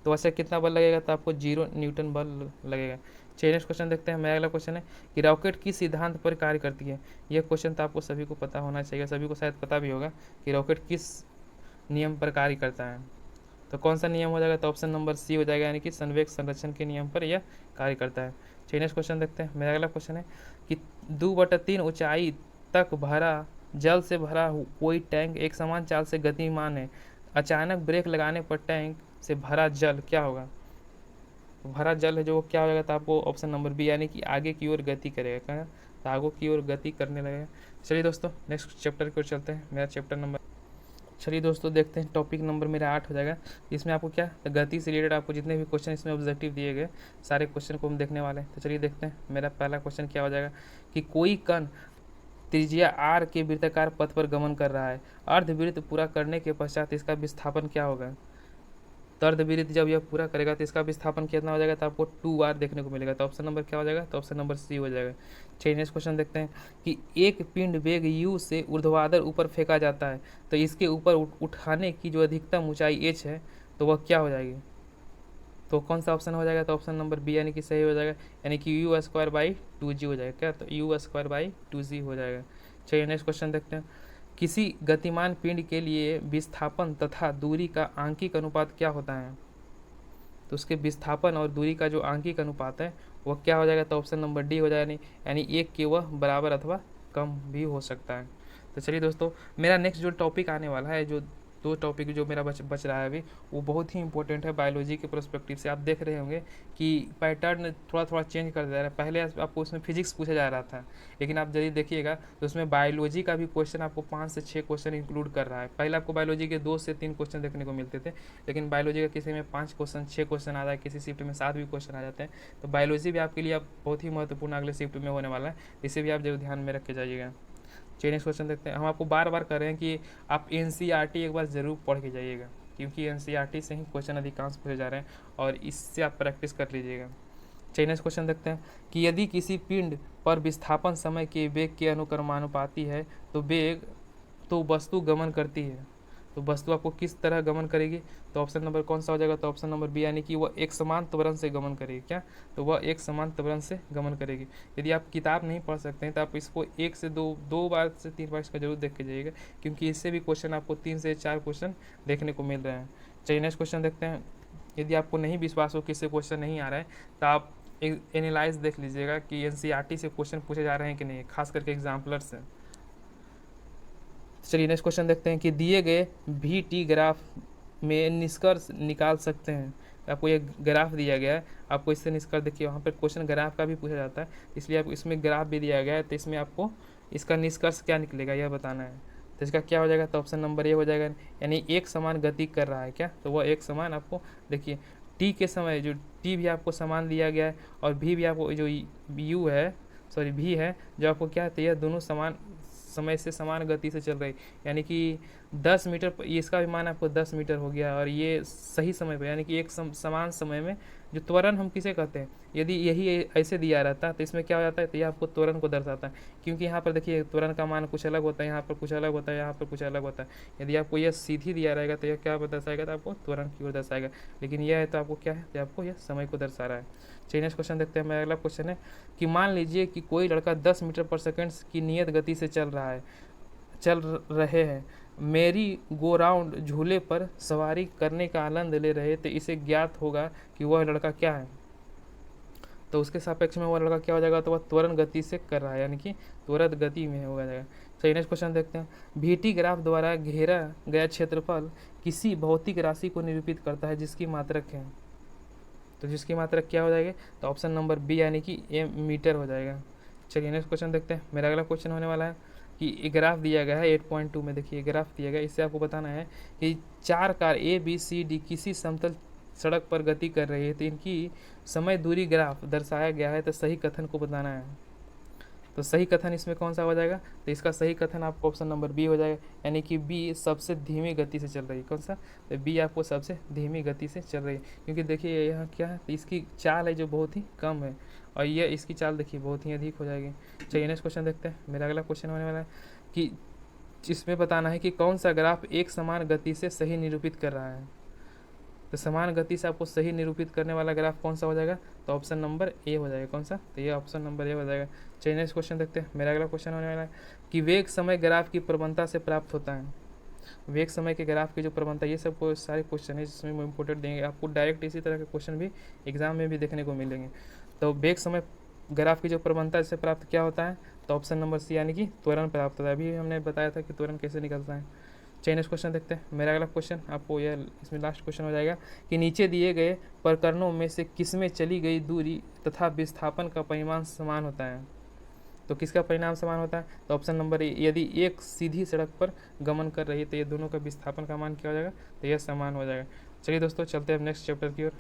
तो वैसे कितना बल लगेगा, तो आपको 0 न्यूटन बल लगेगा। चलिए नेक्स्ट क्वेश्चन देखते हैं। मेरा अगला क्वेश्चन है कि रॉकेट किस सिद्धांत पर कार्य करती है। यह क्वेश्चन तो आपको सभी को पता होना चाहिए, सभी को शायद पता भी होगा कि रॉकेट किस नियम पर कार्य करता है, तो कौन सा नियम हो जाएगा, तो ऑप्शन नंबर सी हो जाएगा, यानी कि संवेग संरक्षण के नियम पर यह कार्य करता है। चलिए नेक्स्ट क्वेश्चन देखते हैं। मेरा अगला क्वेश्चन है कि 2/3 ऊंचाई तक भरा जल से भरा कोई टैंक एक समान चाल से गतिमान है, अचानक ब्रेक लगाने पर टैंक से भरा जल क्या होगा, भरा जल है जो क्या हो जाएगा, तो आपको ऑप्शन नंबर बी, यानी कि आगे की ओर गति करेगा, तो आगे की ओर गति करने लगेगा। चलिए दोस्तों नेक्स्ट चैप्टर की ओर चलते हैं। मेरा चैप्टर नंबर, चलिए दोस्तों देखते हैं, टॉपिक नंबर मेरा 8 हो जाएगा। इसमें आपको क्या, तो गति से रिलेटेड आपको जितने भी क्वेश्चन इसमें ऑब्जेक्टिव दिए गए सारे क्वेश्चन को हम देखने वाले हैं। तो चलिए देखते हैं। मेरा पहला क्वेश्चन क्या हो जाएगा कि कोई कण त्रिज्या r के वृत्ताकार पथ पर गमन कर रहा है, अर्धवृत्त पूरा करने के पश्चात इसका विस्थापन क्या होगा, तो अर्धवृत्त जब यह पूरा करेगा तो इसका विस्थापन कितना हो जाएगा, तो आपको 2r देखने को मिलेगा, तो ऑप्शन नंबर क्या हो जाएगा, तो ऑप्शन नंबर सी हो जाएगा। चलिए नेक्स्ट क्वेश्चन देखते हैं कि एक पिंड वेग u से ऊर्ध्वाधर ऊपर फेंका जाता है, तो इसके ऊपर उठाने की जो अधिकतम ऊंचाई h है तो वह क्या हो जाएगी, तो कौन सा ऑप्शन हो जाएगा, तो ऑप्शन नंबर बी, यानी कि सही हो जाएगा, यानी कि u²/2g हो जाएगा, क्या, तो u²/2g हो जाएगा। चलिए नेक्स्ट क्वेश्चन देखते हैं। किसी गतिमान पिंड के लिए विस्थापन तथा दूरी का आंकिक अनुपात क्या होता है, तो उसके विस्थापन और दूरी का जो आंकिक अनुपात है वह क्या हो जाएगा, तो ऑप्शन नंबर डी हो जाएगा, यानी 1 के वह बराबर अथवा कम भी हो सकता है। तो चलिए दोस्तों, मेरा नेक्स्ट जो टॉपिक आने वाला है, जो 2 टॉपिक जो मेरा बच रहा है अभी, वो बहुत ही इंपॉर्टेंट है बायोलॉजी के पर्सपेक्टिव से। आप देख रहे होंगे कि पैटर्न थोड़ा थोड़ा चेंज कर दे रहा है। पहले आपको उसमें फिजिक्स पूछा जा रहा था, लेकिन आप यदि देखिएगा तो उसमें बायोलॉजी का भी क्वेश्चन आपको 5 से 6 क्वेश्चन इंक्लूड कर रहा है। पहले आपको बायोलॉजी के 2 से 3 क्वेश्चन देखने को मिलते थे, लेकिन बायोलॉजी का किसी में 5 क्वेश्चन 6 क्वेश्चन आ रहा है, किसी शिफ्ट में 7 भी क्वेश्चन आ जाते हैं। तो बायोलॉजी भी आपके लिए अब बहुत ही महत्वपूर्ण अगले शिफ्ट में होने वाला है, इसे भी आप जरूर ध्यान में रख के जाइएगा। चलिए नेक्स्ट क्वेश्चन देखते हैं। हम आपको बार बार कह रहे हैं कि आप एनसीईआरटी एक बार ज़रूर पढ़ के जाइएगा, क्योंकि एनसीईआरटी से ही क्वेश्चन अधिकांश पूछे जा रहे हैं और इससे आप प्रैक्टिस कर लीजिएगा। चलिए नेक्स्ट क्वेश्चन देखते हैं कि यदि किसी पिंड पर विस्थापन समय के वेग के अनुक्रमानुपाती है तो वस्तु गमन करती है। तो वस्तु आपको किस तरह गमन करेगी? तो ऑप्शन नंबर कौन सा हो जाएगा? तो ऑप्शन नंबर बी, यानी कि वह एक समान त्वरण से गमन करेगी। क्या? तो वह एक समान त्वरण से गमन करेगी। यदि आप किताब नहीं पढ़ सकते हैं तो आप इसको 1 से 2 बार से 3 बार इसका जरूर देख के जाइएगा, क्योंकि इससे भी क्वेश्चन आपको 3 से 4 क्वेश्चन देखने को मिल रहे हैं। चलिए नेक्स्ट क्वेश्चन देखते हैं। यदि आपको नहीं विश्वास हो कि इससे क्वेश्चन नहीं आ रहा है तो आप एनालाइज देख लीजिएगा कि एनसीईआरटी से क्वेश्चन पूछे जा रहे हैं कि नहीं, खास करके एग्जाम्पलर से। चलिए नेक्स्ट क्वेश्चन देखते हैं कि दिए गए भी टी ग्राफ में निष्कर्ष निकाल सकते हैं। आपको ये ग्राफ दिया गया है, आपको इससे निष्कर्ष, देखिए वहाँ पर क्वेश्चन ग्राफ का भी पूछा जाता है, इसलिए आप इसमें ग्राफ भी दिया गया है, तो इसमें आपको इसका निष्कर्ष क्या निकलेगा यह बताना है। तो इसका क्या हो जाएगा? तो ऑप्शन नंबर ए हो जाएगा, यानी एक समान गति कर रहा है। क्या? तो वह एक समान, आपको देखिए टी के समय जो टी भी आपको समान दिया गया है और भी आपको जो यू है, सॉरी भी है, जो आपको क्या है, यह दोनों समान समय से समान गति से चल रही, यानी कि 10 मीटर, इसका भी मान आपको 10 मीटर हो गया और ये सही समय पर, यानी कि एक समान समय में जो त्वरण हम किसे कहते हैं, यदि यही ऐसे दिया रहता तो इसमें क्या हो जाता है, तो ये आपको त्वरण को दर्शाता है, क्योंकि यहाँ पर देखिए त्वरण का मान कुछ अलग होता है, यहाँ पर कुछ अलग होता है, यहाँ पर कुछ अलग होता है। यदि आपको यह सीधी दिया रहेगा तो यह क्या दर्शाएगा? तो आपको त्वरण की ओर दर्शाएगा, लेकिन यह है तो आपको क्या है, तो आपको यह समय को दर्शा रहा है। चलिए नेक्स्ट क्वेश्चन देखते हैं। मेरा अगला क्वेश्चन है कि मान लीजिए कि कोई लड़का 10 मीटर पर सेकंड की नियत गति से चल रहे हैं, मेरी गो राउंड झूले पर सवारी करने का आनंद ले रहे, तो इसे ज्ञात होगा कि वह लड़का क्या है। तो उसके सापेक्ष में वह लड़का क्या हो जाएगा? तो वह त्वरण गति से कर रहा है, यानी कि त्वरित गति में हो जाएगा। चलिए नेक्स्ट क्वेश्चन देखते हैं। भीटी ग्राफ द्वारा घेरा गया क्षेत्रफल किसी भौतिक राशि को निरूपित करता है जिसकी मात्रक है। तो जिसकी मात्रक क्या हो जाएगी? तो ऑप्शन नंबर बी, यानी कि ए मीटर हो जाएगा। चलिए नेक्स्ट क्वेश्चन देखते हैं। मेरा अगला क्वेश्चन होने वाला है कि ग्राफ दिया गया है 8.2 में, देखिए ग्राफ दिया गया, इससे आपको बताना है कि 4 car A B C D किसी समतल सड़क पर गति कर रही है, तो इनकी समय दूरी ग्राफ दर्शाया गया है, तो सही कथन को बताना है। तो सही कथन इसमें कौन सा हो जाएगा? तो इसका सही कथन आपको ऑप्शन नंबर बी हो जाएगा, यानी कि बी सबसे धीमी गति से चल रही है। कौन सा? तो बी आपको सबसे धीमी गति से चल रही है, क्योंकि देखिए यहाँ क्या है, तो इसकी चाल है जो बहुत ही कम है और ये इसकी चाल देखिए बहुत ही अधिक हो जाएगी। चलिए नेक्स्ट क्वेश्चन देखते हैं। मेरा अगला क्वेश्चन होने वाला है कि इसमें बताना है कि कौन सा ग्राफ एक समान गति से सही निरूपित कर रहा है। तो समान गति से आपको सही निरूपित करने वाला ग्राफ कौन सा हो जाएगा? तो ऑप्शन नंबर ए हो जाएगा। कौन सा? तो ये ऑप्शन नंबर ए हो जाएगा। चलिए नेक्स्ट क्वेश्चन देखते हैं। मेरा अगला क्वेश्चन होने वाला है कि वेग समय ग्राफ की प्रवणता से प्राप्त होता है। वेग समय के ग्राफ की जो प्रवणता, ये सब सारे क्वेश्चन है जिसमें इम्पोर्टेंट देंगे आपको, डायरेक्ट इसी तरह के क्वेश्चन भी एग्जाम में भी देखने को मिलेंगे। तो वेग समय ग्राफ की जो प्रवणता से प्राप्त क्या होता है? तो ऑप्शन नंबर सी, यानी कि त्वरण प्राप्त होता है। अभी हमने बताया था कि त्वरण कैसे निकलता है। चलिए नेक्स्ट क्वेश्चन देखते हैं। मेरा अगला क्वेश्चन आपको यह इसमें लास्ट क्वेश्चन हो जाएगा कि नीचे दिए गए प्रकरणों में से किसमें चली गई दूरी तथा विस्थापन का परिमाण समान होता है। तो किसका परिणाम समान होता है? तो ऑप्शन नंबर ए, यदि एक सीधी सड़क पर गमन कर रही है तो ये दोनों का विस्थापन का मान क्या हो जाएगा? तो यह समान हो जाएगा। चलिए दोस्तों चलते हैं नेक्स्ट चैप्टर की ओर।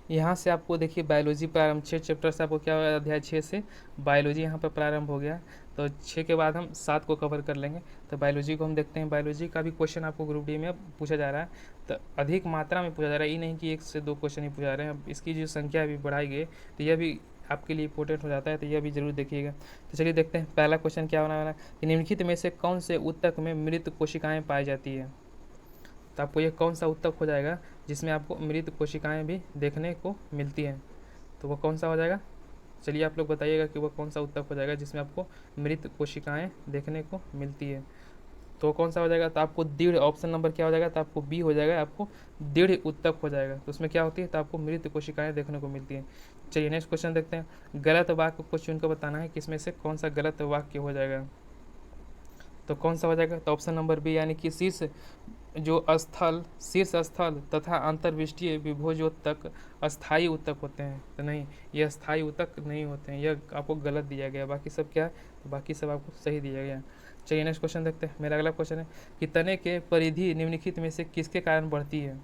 यहाँ से आपको देखिए बायोलॉजी प्रारंभ, 6 चैप्टर से आपको क्या होगा, अध्याय 6 से बायोलॉजी यहाँ पर प्रारंभ हो गया। तो 6 के बाद हम 7 को कवर कर लेंगे। तो बायोलॉजी को हम देखते हैं। बायोलॉजी का भी क्वेश्चन आपको ग्रुप डी में अब पूछा जा रहा है, तो अधिक मात्रा में पूछा जा रहा है, ये नहीं कि 1 से 2 क्वेश्चन ही पूछा जा रहे हैं। अब इसकी जो संख्या अभी बढ़ाई गई तो यह भी आपके लिए इंपॉर्टेंट हो जाता है, तो यह भी जरूर देखिएगा। तो चलिए देखते हैं पहला क्वेश्चन क्या होने वाला है कि निम्नलिखित में से कौन से ऊतक में मृत कोशिकाएँ पाई जाती है। तो आपको ये कौन सा ऊतक हो जाएगा जिसमें आपको मृत कोशिकाएं भी देखने को मिलती हैं? तो वो कौन सा हो जाएगा? चलिए आप लोग बताइएगा कि वो कौन सा ऊतक हो जाएगा जिसमें आपको मृत कोशिकाएं देखने को मिलती है। तो कौन सा हो जाएगा? तो आपको दृढ़, ऑप्शन नंबर क्या हो जाएगा? तो आपको बी हो जाएगा, आपको दृढ़ ऊतक हो जाएगा। तो उसमें क्या होती है? तो आपको मृत कोशिकाएं देखने को मिलती हैं। चलिए नेक्स्ट क्वेश्चन देखते हैं। गलत वाक्य को चुनकर बताना है कि इसमें से कौन सा गलत वाक्य हो जाएगा। तो कौन सा हो जाएगा? तो ऑप्शन नंबर बी, यानी कि शीर्ष स्थल तथा अंतर्विष्टीय विभोजोत्तक अस्थायी ऊतक होते हैं। तो नहीं, ये अस्थायी ऊतक नहीं होते हैं, यह आपको गलत दिया गया। बाकी सब क्या है? तो बाकी सब आपको सही दिया गया। चलिए नेक्स्ट क्वेश्चन देखते हैं। मेरा अगला क्वेश्चन है कि तने के परिधि निम्नलिखित में से किसके कारण बढ़ती है।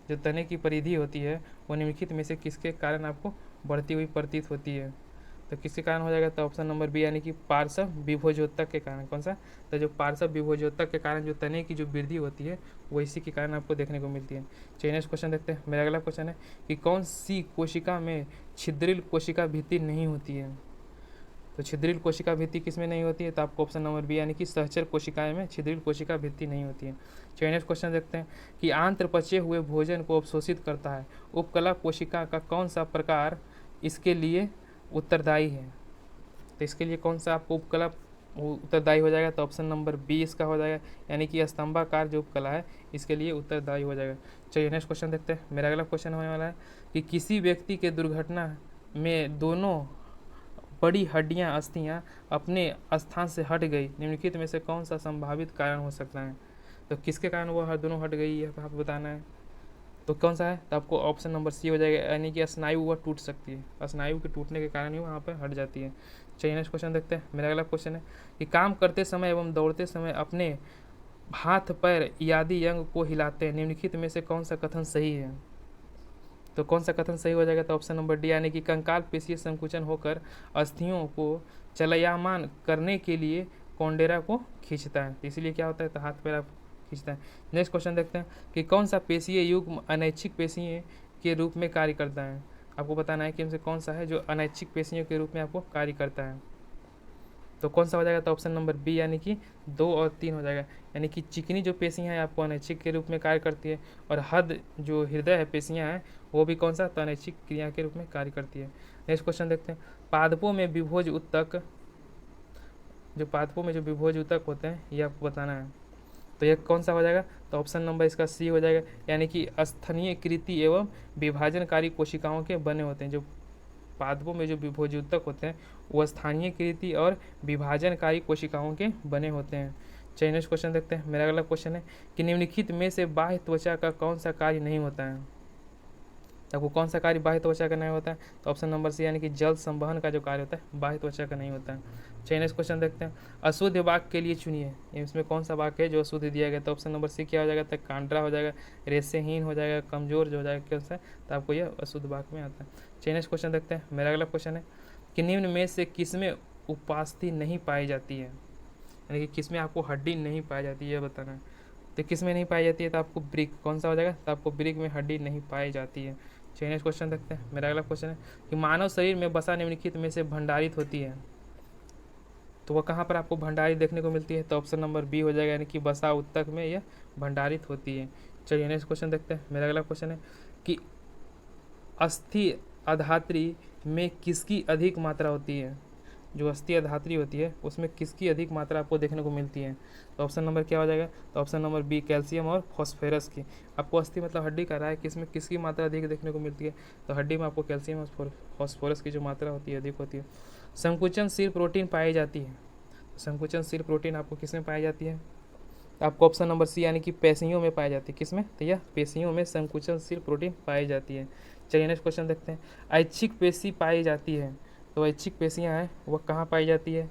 जो तने की परिधि होती है वो निम्नलिखित में से किसके कारण आपको बढ़ती हुई प्रतीत होती है। तो किसके कारण हो जाएगा, तो ऑप्शन नंबर बी यानी कि पार्श्व विभोजोत्तक के कारण। कौन सा, तो जो पार्श्व विभोजोत्तक के कारण जो तने की जो वृद्धि होती है वो इसी के कारण आपको देखने को मिलती है। चलिए नेक्स्ट क्वेश्चन देखते हैं। मेरा अगला क्वेश्चन है कि कौन सी कोशिका में छिद्रिल कोशिका भित्ति नहीं होती है। तो छिद्रिल कोशिका भित्ति किस में नहीं होती है, तो आपको ऑप्शन नंबर बी यानी कि सहचर कोशिकाएं में छिद्रिल कोशिका भित्ति नहीं होती है। चलिए नेक्स्ट क्वेश्चन देखते हैं कि आंत्र पचे हुए भोजन को अवशोषित करता है उपकला कोशिका का कौन सा प्रकार इसके लिए उत्तरदायी है। तो इसके लिए कौन सा आपको उपकला उत्तरदायी हो जाएगा, तो ऑप्शन नंबर बी इसका हो जाएगा, यानी कि स्तंभाकार जो उपकला है इसके लिए उत्तरदायी हो जाएगा। चलिए नेक्स्ट क्वेश्चन देखते हैं। मेरा अगला क्वेश्चन होने वाला है कि किसी व्यक्ति के दुर्घटना में दोनों बड़ी हड्डियां अस्थियां अपने स्थान से हट गई, निम्नलिखित में से कौन सा संभावित कारण हो सकता है। तो किसके कारण वो दोनों हट गई है आप बताना है, तो कौन सा है, तो आपको ऑप्शन नंबर सी हो जाएगा, यानी कि स्नायु वह टूट सकती है, स्नायु के टूटने के कारण ही वहाँ पर हट जाती है। चलिए नेक्स्ट क्वेश्चन देखते हैं। मेरा अगला क्वेश्चन है कि काम करते समय एवं दौड़ते समय अपने हाथ पैर आदि अंग को हिलाते हैं, निम्नलिखित में से कौन सा कथन सही है। तो कौन सा कथन सही हो जाएगा, तो ऑप्शन नंबर डी यानी कि कंकाल पेशीय संकुचन होकर अस्थियों को चलयामान करने के लिए कौंडेरा को खींचता है, इसलिए क्या होता है, तो हाथ पैर खींचता है। नेक्स्ट क्वेश्चन देखते हैं कि कौन सा पेशीय युग्म अनैच्छिक पेशियों के रूप में कार्य करता है। आपको बताना है कि इनसे कौन सा है जो अनैच्छिक पेशियों के रूप में आपको कार्य करता है। तो कौन सा हो जाएगा, तो ऑप्शन नंबर बी यानी कि 2 और 3 हो जाएगा, यानी कि चिकनी जो पेशियाँ हैं आपको अनैच्छिक के रूप में कार्य करती है, और हद जो हृदय है पेशियाँ हैं वो भी कौन सा, तो अनैच्छिक क्रिया के रूप में कार्य करती है। नेक्स्ट क्वेश्चन देखते हैं। पादपों में विभोज ऊतक, जो पादपों में जो विभोज ऊतक होते हैं ये आपको बताना है, तो ये कौन सा हो जाएगा, तो ऑप्शन नंबर इसका सी हो जाएगा, यानी कि स्थनीय कृति एवं विभाजनकारी कोशिकाओं के बने होते हैं। जो पादपों में जो विभोजूतक होते हैं वो स्थानीय कृति और विभाजनकारी कोशिकाओं के बने होते हैं। चलिए नेक्स्ट क्वेश्चन देखते हैं। मेरा अगला क्वेश्चन है कि निम्नलिखित में से बाह्य त्वचा का कौन सा कार्य नहीं होता है। आपको कौन सा कार्य बाह्य त्वचा का नहीं होता है, तो ऑप्शन नंबर सी यानी कि जल संवहन का जो कार्य होता है बाह्य त्वचा का नहीं होता है। चलिए नेक्स्ट क्वेश्चन देखते हैं। अशुद्ध वाक्य के लिए चुनिए, इसमें कौन सा वाक्य है जो अशुद्ध दिया गया, तो ऑप्शन नंबर सी क्या हो जाएगा, तो कांड्रा हो जाएगा, रेशेहीन हो जाएगा, कमजोर जो हो जाएगा, कौन सा, तो आपको यह अशुद्ध वाक्य में आता है। चलिए नेक्स्ट क्वेश्चन देखते हैं। मेरा अगला क्वेश्चन है कि निम्न में से किसमें उपास्थि नहीं पाई जाती है, यानी कि किसमें आपको हड्डी नहीं पाई जाती है, यह बताना है। तो किसमें नहीं पाई जाती है, तो आपको ब्रिक, कौन सा हो जाएगा, तो आपको ब्रिक में हड्डी नहीं पाई जाती है। चलिए नेक्स्ट क्वेश्चन देखते हैं। मेरा अगला क्वेश्चन है कि मानव शरीर में वसा निम्नलिखित में से भंडारित होती है, तो वह कहाँ पर आपको भंडारित देखने को मिलती है, तो ऑप्शन नंबर बी हो जाएगा, यानी कि वसा ऊतक में यह भंडारित होती है। चलिए नेक्स्ट क्वेश्चन देखते हैं। मेरा अगला क्वेश्चन है कि अस्थि अधात्री में किसकी अधिक मात्रा होती है। जो अस्थि अधात्री होती है उसमें किसकी अधिक मात्रा आपको देखने को मिलती है, तो ऑप्शन नंबर क्या हो जाएगा, तो ऑप्शन नंबर बी कैल्शियम और फॉस्फोरस की। आपको अस्थि मतलब हड्डी का रहा है कि इसमें किसकी मात्रा अधिक देखने को मिलती है, तो हड्डी में आपको कैल्शियम और फॉस्फोरस की जो मात्रा होती है अधिक होती है। संकुचनशील प्रोटीन पाई जाती है, संकुचनशील प्रोटीन आपको किसमें पाई जाती है, आपको ऑप्शन नंबर सी यानी कि पेशियों में पाई जाती है। किसमें, तो यह पेशियों में संकुचनशील प्रोटीन पाई जाती है। चलिए नेक्स्ट क्वेश्चन देखते हैं। ऐच्छिक पेशी पाई जाती है, तो ऐच्छिक पेशियाँ हैं वह कहाँ पाई जाती है,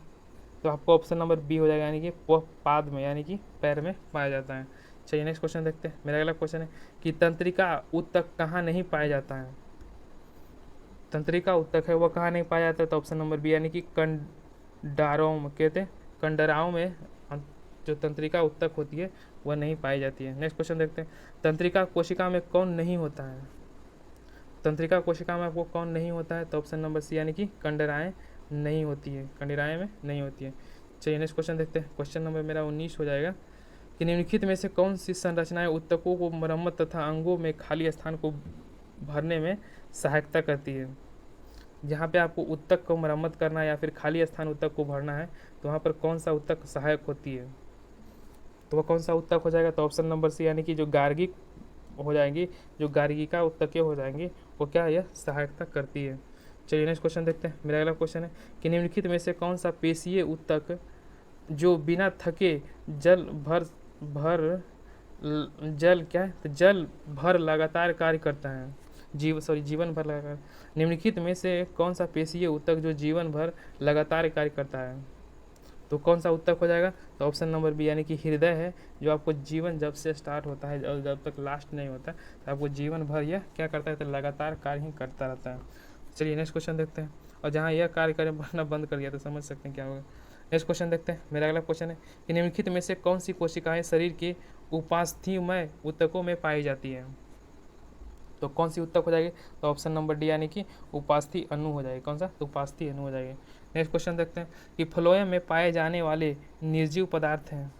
तो आपको ऑप्शन नंबर बी हो जाएगा, यानी कि वह पाद में यानी कि पैर में पाया जाता है। चलिए नेक्स्ट क्वेश्चन देखते हैं। मेरा अगला क्वेश्चन है कि तंत्रिका ऊतक कहाँ नहीं पाया जाता है। तंत्रिका ऊतक है वह कहाँ नहीं पाया जाता है, तो ऑप्शन नंबर बी यानी कि कंडराओं में, कहते हैं कंडराओं में जो तंत्रिका ऊतक होती है वह नहीं पाई जाती है। नेक्स्ट क्वेश्चन देखते हैं। तंत्रिका कोशिका में कौन नहीं होता है, तंत्रिका कोशिका में आपको कौन नहीं होता है, तो ऑप्शन नंबर सी यानी कि कंडराएं नहीं होती है, कंडराएं में नहीं होती है। चलिए नेक्स्ट क्वेश्चन देखते हैं। क्वेश्चन नंबर मेरा 19 हो जाएगा कि निम्नलिखित में से कौन सी संरचनाएं ऊतकों को मरम्मत तथा अंगों में खाली स्थान को भरने में सहायता करती है। जहाँ पे आपको ऊतक को मरम्मत करना है या फिर खाली स्थान ऊतक को भरना है, तो वहाँ पर कौन सा ऊतक सहायक होती है, तो वह कौन सा ऊतक हो जाएगा, तो ऑप्शन नंबर सी यानी कि जो गार्गिक हो जाएंगी, जो गार्गिका ऊतकें हो जाएंगी वो क्या, यह सहायता करती है। चलिए नेक्स्ट क्वेश्चन देखते हैं। मेरा अगला क्वेश्चन है कि निम्नलिखित में से कौन सा पेशीय ऊतक जो बिना थके जल भर लगातार कार्य करता है, जीवन भर लगातार। निम्नलिखित में से कौन सा पेशीय ऊतक जो जीवन भर लगातार कार्य करता है, तो कौन सा ऊतक हो जाएगा, तो ऑप्शन नंबर बी यानी कि हृदय है, जो आपको जीवन जब से स्टार्ट होता है और जब तक लास्ट नहीं होता तो आपको जीवन भर यह क्या करता है, तो लगातार कार्य ही करता रहता है। चलिए नेक्स्ट क्वेश्चन देखते हैं। और जहाँ यह कार्य करना बंद कर दिया तो समझ सकते हैं क्या होगा। नेक्स्ट क्वेश्चन देखते हैं। मेरा अगला क्वेश्चन है कि निम्नलिखित में से कौन सी कोशिकाएं शरीर के उपास्थीमय ऊतकों में पाई जाती है। तो कौन सी ऊतक हो जाएगी, तो ऑप्शन नंबर डी यानी कि उपास्थि अणु हो जाएगी। कौन सा, तो उपास्थि अणु हो जाएगी। नेक्स्ट क्वेश्चन देखते हैं कि फ्लोएम में पाए जाने वाले निर्जीव पदार्थ हैं।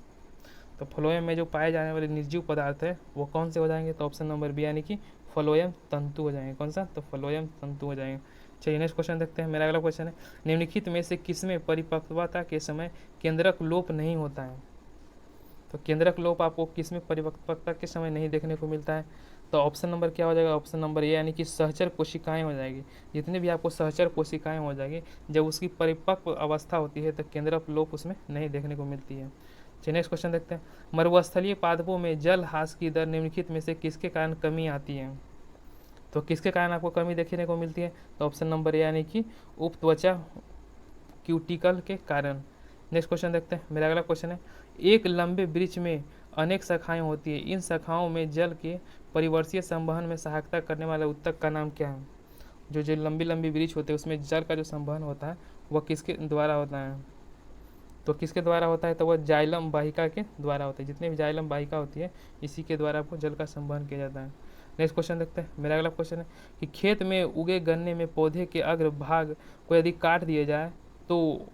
तो फ्लोएम में जो पाए जाने वाले निर्जीव पदार्थ है वो कौन से हो जाएंगे, तो ऑप्शन नंबर बी यानी कि फ्लोएम तंतु हो जाएंगे। कौन सा, तो फ्लोएम तंतु हो जाएंगे। चलिए नेक्स्ट क्वेश्चन देखते हैं। मेरा अगला क्वेश्चन है निम्नलिखित में से किसमें परिपक्वता के समय केंद्रक लोप नहीं होता है। तो केंद्रक लोप आपको किसमें परिपक्वता के समय नहीं देखने को मिलता है, तो ऑप्शन नंबर क्या हो जाएगा, ऑप्शन नंबर ए यानी कि सहचर कोशिकाएं हो जाएगी। जितने भी आपको सहचर कोशिकाएं हो जाएगी जब उसकी परिपक्व अवस्था होती है तो केंद्रक लोप उसमें नहीं देखने को मिलती है। चलिए नेक्स्ट क्वेश्चन देखते हैं। मरुस्थलीय पादपों में जल ह्रास की दर निम्नलिखित में से किसके कारण कमी आती है। तो किसके कारण आपको कमी देखने को मिलती है, तो ऑप्शन नंबर ए यानी कि उपत्वचा क्यूटिकल के कारण। नेक्स्ट क्वेश्चन देखते हैं। मेरा अगला क्वेश्चन है एक लंबे वृक्ष में अनेक शाखाएं होती है, इन शाखाओं में जल के परिवर्तीय संवहन में सहायता करने वाले ऊतक का नाम क्या है। जो लंबी लंबी वृक्ष होते हैं उसमें जल का जो संवहन होता है वह किसके द्वारा होता है, तो किसके द्वारा होता है, तो वह जाइलम वाहिका के द्वारा होता है। जितने भी जाइलम वाहिका होती है इसी के द्वारा आपको जल का संवहन किया जाता है। नेक्स्ट क्वेश्चन देखते हैं। मेरा अगला क्वेश्चन है कि खेत में उगे गन्ने में पौधे के अग्र भाग को यदि काट दिया जाए तो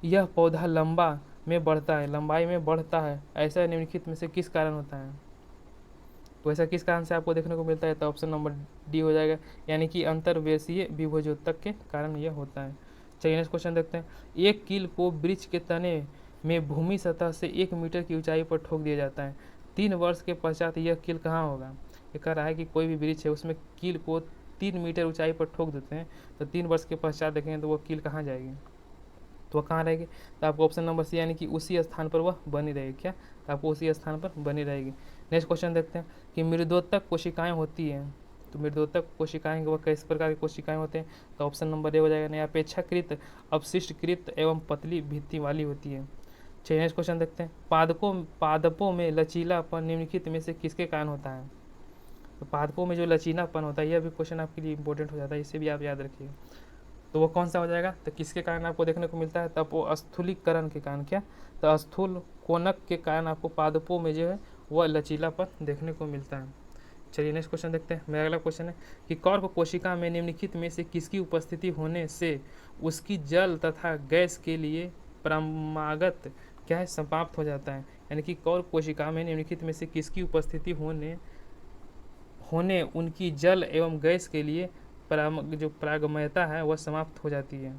यह पौधा लंबाई में बढ़ता है, ऐसा निम्नलिखित में से किस कारण होता है। तो ऐसा किस कारण से आपको देखने को मिलता है, तो ऑप्शन नंबर डी हो जाएगा यानी कि अंतर्वेशीय विभोजोतक के कारण यह होता है। चलिए नेक्स्ट क्वेश्चन देखते हैं। एक कील को वृक्ष के तने में भूमि सतह से 1 मीटर की ऊंचाई पर ठोक दिया जाता है। 3 वर्ष के पश्चात यह कील कहाँ होगा। ये कह रहा है कि कोई भी वृक्ष है उसमें कील को 3 मीटर ऊंचाई पर ठोक देते हैं तो 3 वर्ष के पश्चात देखेंगे तो वो कील कहाँ जाएगी, तो वह कहाँ रहेगी, तो आपको ऑप्शन नंबर सी यानी कि उसी स्थान पर वह बनी रहेगी। क्या, तो आपको उसी स्थान पर बनी रहेगी। नेक्स्ट क्वेश्चन देखते हैं कि मृदोत्तक कोशिकाएं होती हैं। तो मृदोत्तक कोशिकाएं वह किस प्रकार की कोशिकाएं होते हैं, तो ऑप्शन नंबर ए हो जाएगा, नहीं अपेक्षाकृत अपशिष्टकृत एवं पतली भित्ति वाली होती है। चलिए नेक्स्ट क्वेश्चन देखते हैं। पादपों में लचीलापन निम्नलिखित में से किसके कारण होता है। तो पादपों में जो लचीलापन होता है यह भी क्वेश्चन आपके लिए इंपॉर्टेंट हो जाता है, इसे भी आप याद रखिएगा। तो वो कौन सा हो जाएगा, तो किसके कारण आपको देखने को मिलता है, तब वो स्थूलीकरण के कारण। क्या, तो स्थूल कोनक के कारण आपको पादपों में जो है वह लचीलापन देखने को मिलता है। चलिए नेक्स्ट क्वेश्चन देखते हैं। मेरा अगला क्वेश्चन है कि कॉर्क कोशिका में निम्नलिखित में से किसकी उपस्थिति होने से उसकी जल तथा गैस के लिए परमागत क्या है समाप्त हो जाता है। यानी कि कॉर्क कोशिका में निम्नलिखित में से किसकी उपस्थिति होने उनकी जल एवं गैस के लिए जो प्रागम्यता है वह समाप्त हो जाती है।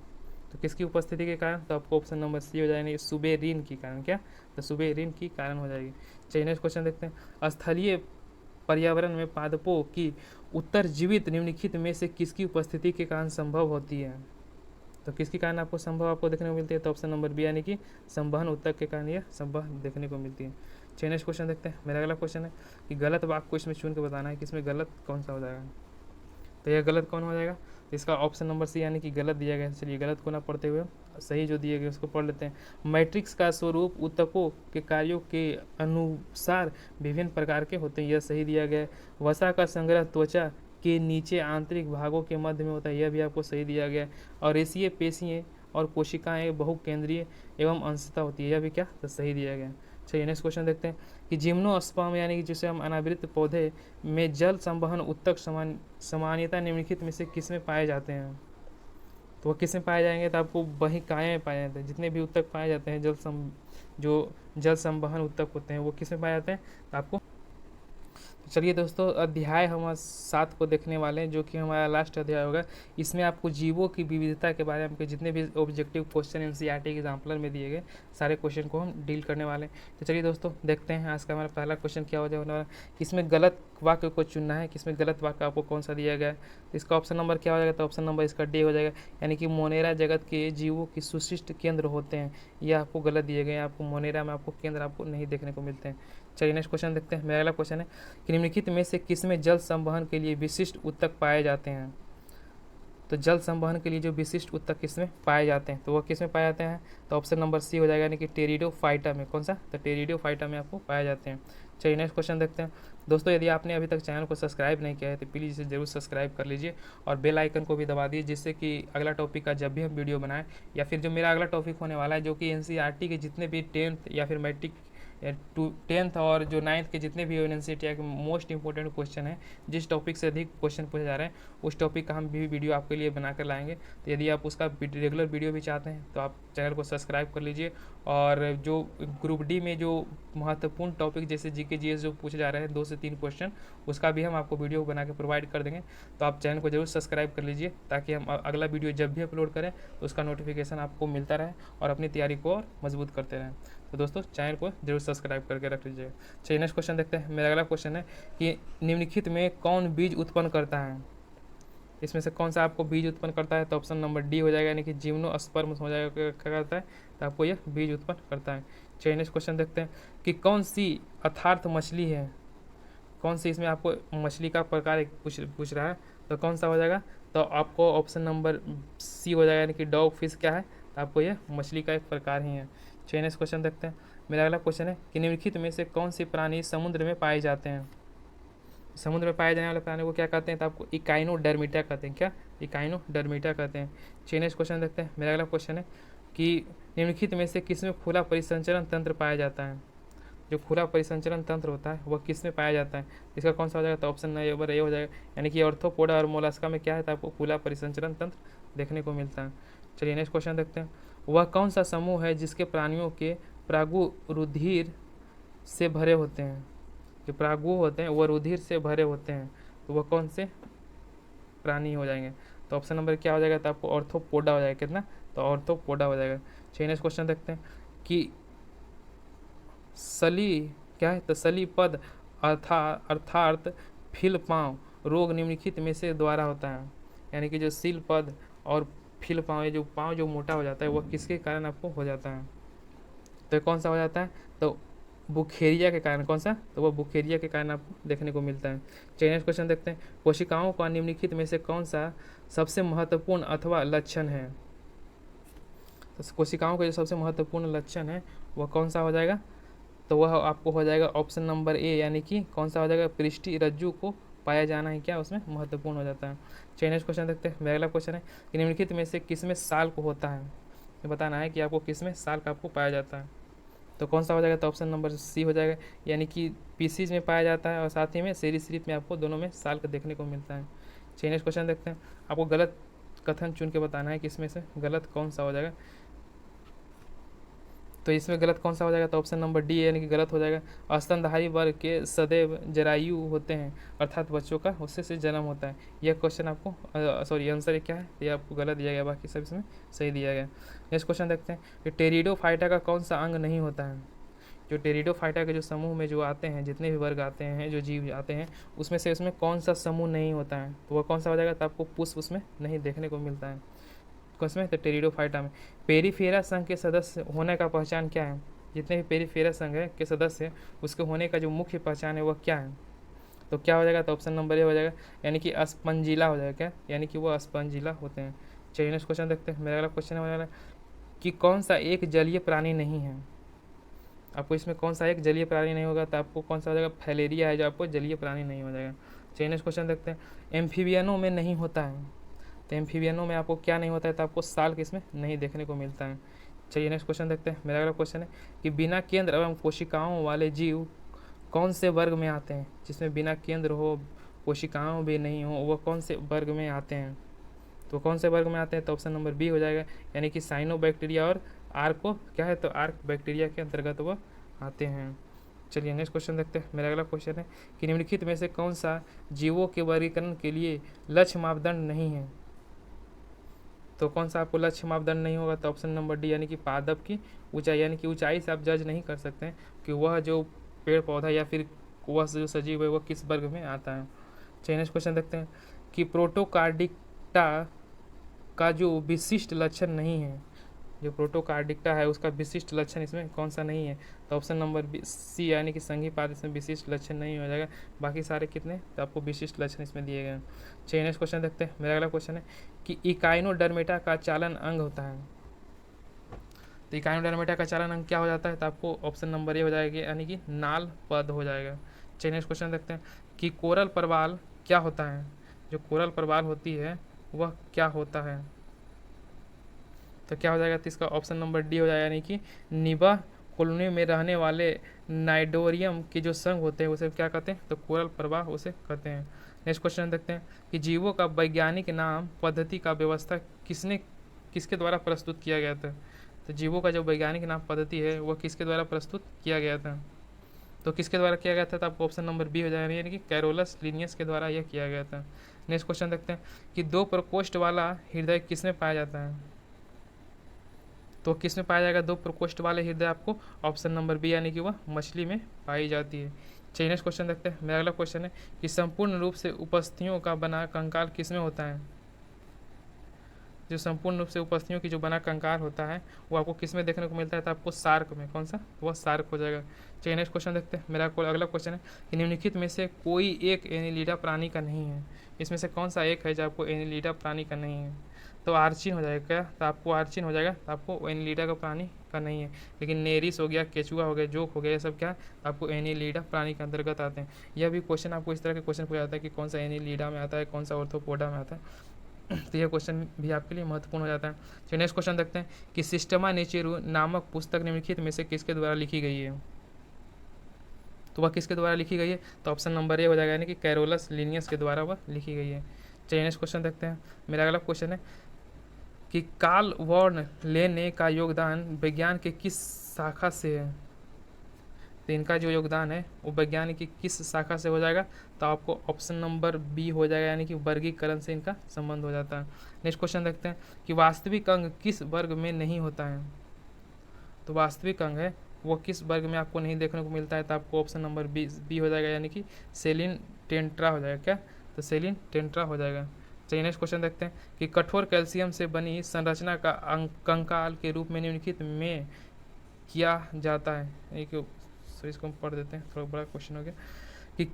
तो किसकी उपस्थिति के कारण, तो आपको ऑप्शन नंबर सी हो जाएगा सुबेरिन के कारण। क्या, तो सुबेरिन की कारण हो जाएगी। चलिए नेक्स्ट क्वेश्चन देखते हैं। स्थलीय पर्यावरण में पादपों की उत्तरजीवित निम्नलिखित में से किसकी उपस्थिति के कारण संभव होती है। तो किसके कारण आपको संभव आपको देखने को मिलती है, तो ऑप्शन नंबर बी यानी कि संवहन ऊतक के कारण यह संभव देखने को मिलती है। चलिए नेक्स्ट क्वेश्चन देखते हैं। मेरा अगला क्वेश्चन है कि गलत वाक्य को इसमें चुन के बताना है कि इसमें गलत कौन सा हो जाएगा। तो यह गलत कौन हो जाएगा, तो इसका ऑप्शन नंबर सी यानी कि गलत दिया गया है। चलिए गलत को ना पढ़ते हुए सही जो दिए गए उसको पढ़ लेते हैं। मैट्रिक्स का स्वरूप ऊतकों के कार्यों के अनुसार विभिन्न प्रकार के होते हैं, यह सही दिया गया है। वसा का संग्रह त्वचा के नीचे आंतरिक भागों के मध्य में होता है, यह भी आपको सही दिया गया है। और रेशीय पेशियाँ और कोशिकाएं बहुकेंद्रीय एवं अंशता होती है, यह भी क्या, तो सही दिया गया है। चलिए नेक्स्ट क्वेश्चन देखते हैं कि जिम्नोस्पर्म यानी कि जिसे हम अनावृत पौधे में जल संवहन ऊतक सामान्यता निम्नलिखित में से किसमें पाए जाते हैं। तो वह किसमें पाए जाएंगे, तो आपको बहिकाएं में पाए जाते हैं। जितने भी ऊतक पाए जाते हैं जो जल संवहन ऊतक होते हैं वो किसमें पाए जाते हैं, तो आपको। चलिए दोस्तों अध्याय हम 7 को देखने वाले हैं जो कि हमारा लास्ट अध्याय होगा। इसमें आपको जीवों की विविधता के बारे में जितने भी ऑब्जेक्टिव क्वेश्चन एनसीईआरटी एग्जाम्पलर में दिए गए सारे क्वेश्चन को हम डील करने वाले हैं। तो चलिए दोस्तों देखते हैं आज का हमारा पहला क्वेश्चन क्या हो जाने वाला। इसमें गलत वाक्य को चुनना है कि इसमें गलत वाक्य आपको कौन सा दिया गया है। तो इसका ऑप्शन नंबर क्या हो जाएगा, तो ऑप्शन नंबर इसका डी हो जाएगा यानी कि मोनेरा जगत के जीवों की सुशिष्ट केंद्र होते हैं, यह आपको गलत दिए गए हैं। आपको मोनेरा में आपको केंद्र आपको नहीं देखने को मिलते हैं। चलिए नेक्स्ट क्वेश्चन देखते हैं। मेरा अगला क्वेश्चन है कि निम्नलिखित में से किसमें जल संवहन के लिए विशिष्ट ऊतक पाए जाते हैं। तो जल संवहन के लिए जो विशिष्ट ऊतक किसमें पाए जाते हैं, तो वह किसमें पाए जाते हैं, तो ऑप्शन नंबर सी हो जाएगा यानी कि टेरिडोफाइटा में। कौन सा, तो टेरिडोफाइटा में आपको पाए जाते हैं। चलिए नेक्स्ट क्वेश्चन देखते हैं दोस्तों यदि आपने अभी तक चैनल को सब्सक्राइब नहीं किया है तो प्लीज़ इसे ज़रूर सब्सक्राइब कर लीजिए और बेल आइकन को भी दबा दीजिए, जिससे कि अगला टॉपिक का जब भी हम वीडियो बनाएं या फिर जो मेरा अगला टॉपिक होने वाला है जो कि एनसीईआरटी के जितने भी 10th या फिर मैट्रिक 10th और जो 9th के जितने भी एनसीईआरटी के मोस्ट इंपॉर्टेंट क्वेश्चन है, जिस टॉपिक से अधिक क्वेश्चन पूछे जा रहे हैं उस टॉपिक का हम भी वीडियो आपके लिए बना कर लाएंगे। तो यदि आप उसका रेगुलर वीडियो भी चाहते हैं तो आप चैनल को सब्सक्राइब कर लीजिए। और जो ग्रुप डी में जो महत्वपूर्ण टॉपिक जैसे जीके जीएस जो पूछे जा रहे हैं 2 से 3 क्वेश्चन, उसका भी हम आपको वीडियो बना के प्रोवाइड कर देंगे। तो आप चैनल को जरूर सब्सक्राइब कर लीजिए ताकि हम अगला वीडियो जब भी अपलोड करें तो उसका नोटिफिकेशन आपको मिलता रहे और अपनी तैयारी को और मजबूत करते रहें। तो दोस्तों चैनल को जरूर सब्सक्राइब करके रख लीजिए। चलिए नेक्स्ट क्वेश्चन देखते हैं। मेरा अगला क्वेश्चन है कि निम्नलिखित में कौन बीज उत्पन्न करता है? इसमें से कौन सा आपको बीज उत्पन्न करता है? तो ऑप्शन नंबर डी हो जाएगा, यानी कि जिम्नोस्पर्म हो जाएगा। क्या करता है? तो आपको यह बीज उत्पन्न करता है। चलिए नेक्स्ट क्वेश्चन देखते हैं कि कौन सी अर्थार्थ मछली है? कौन सी इसमें आपको मछली का प्रकार पूछ रहा है, तो कौन सा हो जाएगा? तो आपको ऑप्शन नंबर सी हो जाएगा, यानी कि डॉग फिश क्या है? तो आपको यह मछली का एक प्रकार ही है। चलिए नेक्स्ट क्वेश्चन देखते हैं। मेरा अगला क्वेश्चन है कि निम्नलिखित में से कौन से प्राणी समुद्र में पाए जाते हैं? समुद्र में पाए जाने वाले प्राणी को क्या कहते हैं? तो आपको इकाइनोडर्मिटा कहते हैं। क्या? इकाइनोडर्मिटा कहते हैं। चलिए नेक्स्ट क्वेश्चन देखते हैं। मेरा अगला क्वेश्चन है कि निम्नलिखित में से किसमें खुला परिसंचरण तंत्र पाया जाता है? जो खुला परिसंचरण तंत्र होता है वह किस में पाया जाता है? इसका कौन सा हो जाएगा? तो ऑप्शन नंबर ए हो जाएगा, यानी कि ऑर्थोपोडा और मोलस्का में क्या है? तो आपको खुला परिसंचरण तंत्र देखने को मिलता है। चलिए नेक्स्ट क्वेश्चन देखते हैं। वह कौन सा समूह है जिसके प्राणियों के प्रागुरुधिर से भरे होते हैं? जो प्रागु होते हैं वह रुधिर से भरे होते हैं, तो वह कौन से प्राणी हो जाएंगे? तो ऑप्शन नंबर क्या हो जाएगा? तो आपको ऑर्थोपोडा हो जाएगा। कितना? तो ऑर्थोपोडा हो जाएगा। चलिए नेक्स्ट क्वेश्चन देखते हैं कि सली क्या है? तो सली पद अर्थात फिल पाँव रोग निम्नलिखित में से द्वारा होता है, यानी कि जो सील पद और फिल पाँव, जो पाँव जो मोटा हो जाता है वह किसके कारण आपको हो जाता है? तो कौन सा हो जाता है? तो बुखेरिया के कारण। कौन सा? तो वह बुखेरिया के कारण आपको देखने को मिलता है। चलिए नेक्स्ट क्वेश्चन देखते हैं। कोशिकाओं का निम्नलिखित में से कौन सा सबसे महत्वपूर्ण अथवा लक्षण है? तो कोशिकाओं का जो सबसे महत्वपूर्ण लक्षण है वह कौन सा हो जाएगा? तो वह आपको हो जाएगा ऑप्शन नंबर ए, यानी कि कौन सा हो जाएगा? पृष्ठी रज्जु को पाया जाना है क्या उसमें महत्वपूर्ण हो जाता है। चलिए नेक्स्ट क्वेश्चन देखते हैं। मेरा अगला क्वेश्चन है कि निम्नलिखित में से किसमें साल को होता है? ये बताना है कि आपको किसमें साल का आपको पाया जाता है। तो कौन सा हो जाएगा? तो ऑप्शन नंबर सी हो जाएगा, यानी कि पीसीज में पाया जाता है और साथ ही में सरीसृप में आपको दोनों में साल का देखने को मिलता है। चलिए नेक्स्ट क्वेश्चन देखते हैं। आपको गलत कथन चुन के बताना है कि इसमें से गलत कौन सा हो जाएगा। तो इसमें गलत कौन सा हो जाएगा? तो ऑप्शन नंबर डी यानी कि गलत हो जाएगा। स्तनधारी वर्ग के सदैव जरायु होते हैं, अर्थात बच्चों का उससे से जन्म होता है। यह क्वेश्चन आपको सॉरी आंसर क्या है? ये आपको गलत दिया गया, बाकी सब इसमें सही दिया गया। नेक्स्ट क्वेश्चन देखते हैं कि टेरिडोफाइटा का कौन सा अंग नहीं होता है? जो टेरिडोफाइटा के जो समूह में जो आते हैं, जितने भी वर्ग आते हैं, जो जीव आते हैं, उसमें से उसमें कौन सा समूह नहीं होता है? तो वह कौन सा हो जाएगा? तो आपको पुष्प उसमें नहीं देखने को मिलता है। किसमें? तो टेरिडोफाइटा में। पेरीफेरा संघ के सदस्य होने का पहचान क्या है? जितने भी पेरीफेरा संघ है के सदस्य उसके होने का जो मुख्य पहचान है वह क्या है? तो क्या हो जाएगा? तो ऑप्शन नंबर ए हो जाएगा, यानी कि अस्पंजिला हो जाएगा। क्या? यानी कि वह अस्पंजिला होते हैं। चलिए नेक्स्ट क्वेश्चन देखते हैं। मेरा अगला क्वेश्चन है वाला कि कौन सा एक जलीय प्राणी नहीं है? आपको इसमें कौन सा एक जलीय प्राणी नहीं होगा? तो आपको कौन सा हो जाएगा? फैलेरिया है जो आपको जलीय प्राणी नहीं हो जाएगा। चलिए नेक्स्ट क्वेश्चन देखते हैं। एम्फीबियनों में नहीं होता है, तो एम्फीबियनों में आपको क्या नहीं होता है? तो आपको साल किसमें नहीं देखने को मिलता है। चलिए नेक्स्ट क्वेश्चन देखते हैं। मेरा अगला क्वेश्चन है कि बिना केंद्र एवं कोशिकाओं वाले जीव कौन से वर्ग में आते हैं? जिसमें बिना केंद्र हो, कोशिकाओं भी नहीं हो, वह कौन से वर्ग में आते हैं? तो कौन से वर्ग में आते हैं? तो ऑप्शन नंबर बी हो जाएगा, यानी कि साइनोबैक्टीरिया और आर्को क्या है? तो आर्क बैक्टीरिया के अंतर्गत वह आते हैं। चलिए नेक्स्ट क्वेश्चन देखते हैं। मेरा अगला क्वेश्चन है कि निम्नलिखित में से कौन सा जीवों के वर्गीकरण के लिए लक्ष्य मापदंड नहीं है? तो कौन सा आपको लक्ष्य मापदंड नहीं होगा? तो ऑप्शन नंबर डी, यानी कि पादप की ऊंचाई, यानी कि ऊंचाई से आप जज नहीं कर सकते हैं कि वह जो पेड़ पौधा या फिर वह जो सजीव है वह किस वर्ग में आता है। चलिए नेक्स्ट क्वेश्चन देखते हैं कि प्रोटोकार्डिक्टा का जो विशिष्ट लक्षण नहीं है, जो प्रोटोकार्डिक्टा है उसका विशिष्ट लक्षण इसमें कौन सा नहीं है? तो ऑप्शन नंबर सी, यानी कि संघी पाद इसमें विशिष्ट लक्षण नहीं हो जाएगा। बाकी सारे कितने? तो आपको विशिष्ट लक्षण इसमें दिए गए हैं। चलिए नेक्स्ट क्वेश्चन देखते हैं। मेरा अगला क्वेश्चन है कि इकाइनोडर्मेटा का चालन अंग होता है। तो इकाइनोडर्मेटा का चालन अंग क्या हो जाता है? तो आपको ऑप्शन नंबर ए हो जाएगा, यानी कि नाल पद हो जाएगा। चलिए नेक्स्ट क्वेश्चन देखते हैं कि कोरल प्रवाल क्या होता है। जो कोरल प्रवाल होती है वह क्या होता है, तो क्या हो जाएगा, तो इसका ऑप्शन नंबर डी हो जाएगा, यानी कि निबा कॉलोनी में रहने वाले नाइडोरियम के जो संघ होते हैं उसे क्या कहते हैं, तो कोरल प्रवाह उसे कहते हैं। नेक्स्ट क्वेश्चन देखते हैं कि जीवों का वैज्ञानिक नाम पद्धति का व्यवस्था किसके द्वारा प्रस्तुत किया गया था। तो जीवों का जो वैज्ञानिक नाम पद्धति है वह किसके द्वारा प्रस्तुत किया गया था, तो किसके द्वारा किया गया था, तो आपको ऑप्शन नंबर बी हो जाएगा, यानी कि कैरोलस लिनियस के द्वारा यह किया गया था। नेक्स्ट क्वेश्चन देखते हैं कि 2 प्रकोष्ठ वाला हृदय किसमें पाया जाता है, तो किस में पाया जाएगा 2 प्रकोष्ठ वाले हृदय, आपको ऑप्शन नंबर बी यानी कि वह मछली में पाई जाती है। चलिए नेक्स्ट क्वेश्चन देखते हैं। मेरा अगला क्वेश्चन है कि संपूर्ण रूप से उपस्थियों का बना कंकाल किस में होता है। जो संपूर्ण रूप से उपस्थियों की जो बना कंकाल होता है वो आपको किस में देखने को मिलता है, तो आपको सार्क में, कौन सा, वह सार्क हो जाएगा। चलिए नेक्स्ट क्वेश्चन देखते हैं। मेरा अगला क्वेश्चन है कि निम्नलिखित में से कोई एक एनिलिडा प्राणी का नहीं है। इसमें से कौन सा एक है जो आपको एनिलिडा प्राणी का नहीं है, तो आर्चिन हो जाएगा क्या, तो आपको आर्चिन हो जाएगा, तो आपको एनिलिडा का प्राणी का नहीं है। लेकिन नेरिस हो गया, केचुआ हो गया, जोक हो गया, ये सब क्या आपको एनिलिडा प्राणी के अंतर्गत आते हैं। यह भी क्वेश्चन आपको इस तरह के क्वेश्चन पूछा जाता है कि कौन सा एनिलिडा में आता है, कौन सा ऑर्थोपोडा में आता है, तो यह क्वेश्चन भी आपके लिए महत्वपूर्ण हो जाता है। चलिए नेक्स्ट क्वेश्चन देखते हैं कि सिस्टमा नेचेरू नामक पुस्तक निम्नलिखित में से किसके द्वारा लिखी गई है, तो वह किसके द्वारा लिखी गई है, तो ऑप्शन नंबर ए हो जाएगा, यानी कि कैरोलस लिनियस के द्वारा वह लिखी गई है। चलिए नेक्स्ट क्वेश्चन देखते हैं। मेरा अगला क्वेश्चन है कि कार्ल वॉर्न लेने का योगदान विज्ञान के किस शाखा से है, तो इनका जो योगदान है वो विज्ञान की किस शाखा से हो जाएगा, तो आपको ऑप्शन नंबर बी हो जाएगा, यानी कि वर्गीकरण से इनका संबंध हो जाता है। नेक्स्ट क्वेश्चन देखते हैं कि वास्तविक अंग किस वर्ग में नहीं होता है, तो वास्तविक अंग है वो किस वर्ग में आपको नहीं देखने को मिलता है, तो आपको ऑप्शन नंबर बी हो जाएगा, यानी कि सेलिन टेंट्रा हो जाएगा, क्या, तो सेलिन टेंट्रा हो जाएगा। चलिए नेक्स्ट क्वेश्चन देखते हैं कि कठोर कैल्शियम से बनी संरचना का कंकाल के रूप में निम्नलिखित में किया जाता है। एक सो इसको हम पढ़ देते हैं, थोड़ा बड़ा क्वेश्चन हो गया कि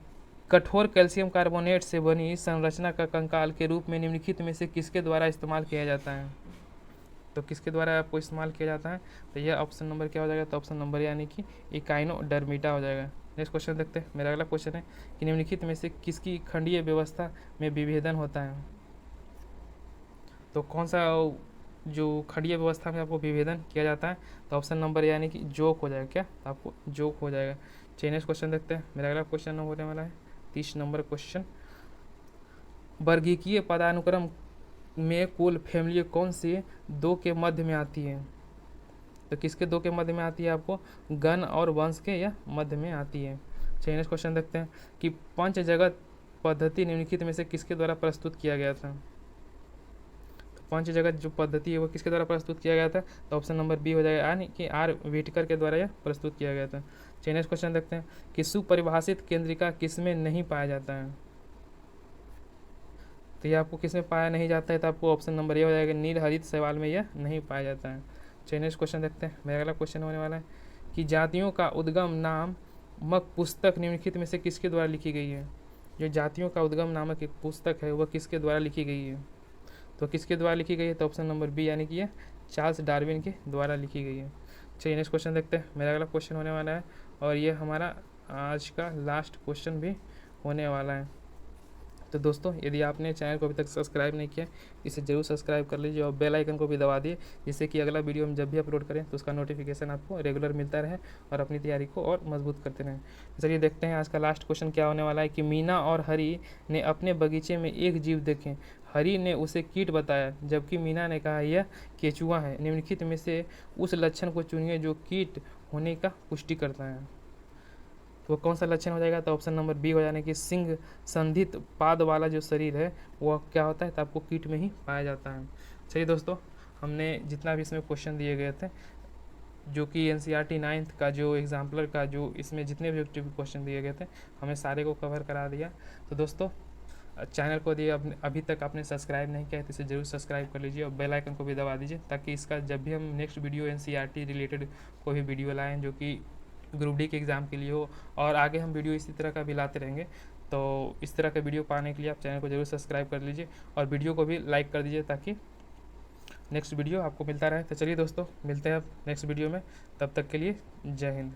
कठोर कैल्शियम कार्बोनेट से बनी संरचना का कंकाल के रूप में निम्नलिखित में से किसके द्वारा इस्तेमाल किया जाता है, तो किसके द्वारा आपको इस्तेमाल किया जाता है, तो यह ऑप्शन नंबर क्या हो जाएगा, तो ऑप्शन नंबर यानी कि इकाइनोडर्मिटा हो जाएगा। नेक्स्ट क्वेश्चन देखते हैं। मेरा अगला क्वेश्चन है कि निम्नलिखित में से किसकी खंडीय व्यवस्था में विभेदन होता है, तो कौन सा जो खंडीय व्यवस्था में आपको विभेदन किया जाता है, तो ऑप्शन नंबर यानी कि जोक हो जाएगा, क्या, तो आपको जोक हो जाएगा। चलिए नेक्स्ट क्वेश्चन देखते हैं। मेरा अगला क्वेश्चन होने वाला है 30 नंबर क्वेश्चन। वर्गीकीय पदानुक्रम में कुल फैमिली कौन से 2 के मध्य में आती है, तो किसके 2 के मध्य में आती है, आपको गण और वंश के या मध्य में आती है। चलिए नेक्स्ट क्वेश्चन देखते हैं कि पंच जगत पद्धति निम्नलिखित में से किसके द्वारा प्रस्तुत किया गया था, पंच जगत जो पद्धति है वो किसके द्वारा प्रस्तुत किया गया था, तो ऑप्शन नंबर बी हो जाएगा, यानी कि आर व्हिटकर के द्वारा यह प्रस्तुत किया गया था। चलिए नेक्स्ट क्वेश्चन देखते हैं कि सुपरिभाषित केंद्रिका किसमें नहीं पाया जाता है, तो ये आपको किसमें पाया नहीं जाता है, तो आपको ऑप्शन नंबर ए हो जाएगा, नील हरित शैवाल में यह नहीं पाया जाता है। चलिए नेक्स्ट क्वेश्चन देखते हैं। मेरा अगला क्वेश्चन होने वाला है कि जातियों का उद्गम नामक पुस्तक निम्नलिखित में से किसके द्वारा लिखी गई है, जो जातियों का उद्गम नामक एक पुस्तक है वह किसके द्वारा लिखी गई है, तो किसके द्वारा लिखी गई है, तो ऑप्शन नंबर बी यानी कि यह चार्ल्स डार्विन के द्वारा लिखी गई है। चलिए नेक्स्ट क्वेश्चन देखते हैं। मेरा अगला क्वेश्चन होने वाला है और ये हमारा आज का लास्ट क्वेश्चन भी होने वाला है। तो दोस्तों यदि आपने चैनल को अभी तक सब्सक्राइब नहीं किया इसे ज़रूर सब्सक्राइब कर लीजिए और बेल आइकन को भी दबा दिए, जिससे कि अगला वीडियो हम जब भी अपलोड करें तो उसका नोटिफिकेशन आपको रेगुलर मिलता रहे और अपनी तैयारी को और मजबूत करते रहें। चलिए देखते हैं आज का लास्ट क्वेश्चन क्या होने वाला है कि मीना और हरी ने अपने बगीचे में एक जीव देखे। हरी ने उसे कीट बताया जबकि मीना ने कहा यह केचुआ है। निम्नलिखित में से उस लक्षण को चुनिए जो कीट होने का पुष्टि करता है, तो कौन सा लक्षण हो जाएगा, तो ऑप्शन नंबर बी हो जाने कि सिंह संधित पाद वाला जो शरीर है वह क्या होता है, तो आपको कीट में ही पाया जाता है। चलिए दोस्तों हमने जितना भी इसमें क्वेश्चन दिए गए थे जो कि एनसीईआरटी 9th का जो एग्जाम्पलर का जो इसमें जितने भी क्वेश्चन दिए गए थे हमने सारे को कवर करा दिया। तो दोस्तों चैनल को यदि अभी तक आपने सब्सक्राइब नहीं किया है तो इसे ज़रूर सब्सक्राइब कर लीजिए और बेल आइकन को भी दबा दीजिए ताकि इसका जब भी हम नेक्स्ट वीडियो एनसीईआरटी रिलेटेड कोई भी वीडियो लाएँ जो कि ग्रुप डी के एग्ज़ाम के लिए हो और आगे हम वीडियो इसी तरह का भी लाते रहेंगे, तो इस तरह का वीडियो पाने के लिए आप चैनल को जरूर सब्सक्राइब कर लीजिए और वीडियो को भी लाइक कर दीजिए ताकि नेक्स्ट वीडियो आपको मिलता रहे। तो चलिए दोस्तों मिलते हैं अब नेक्स्ट वीडियो में, तब तक के लिए जय हिंद।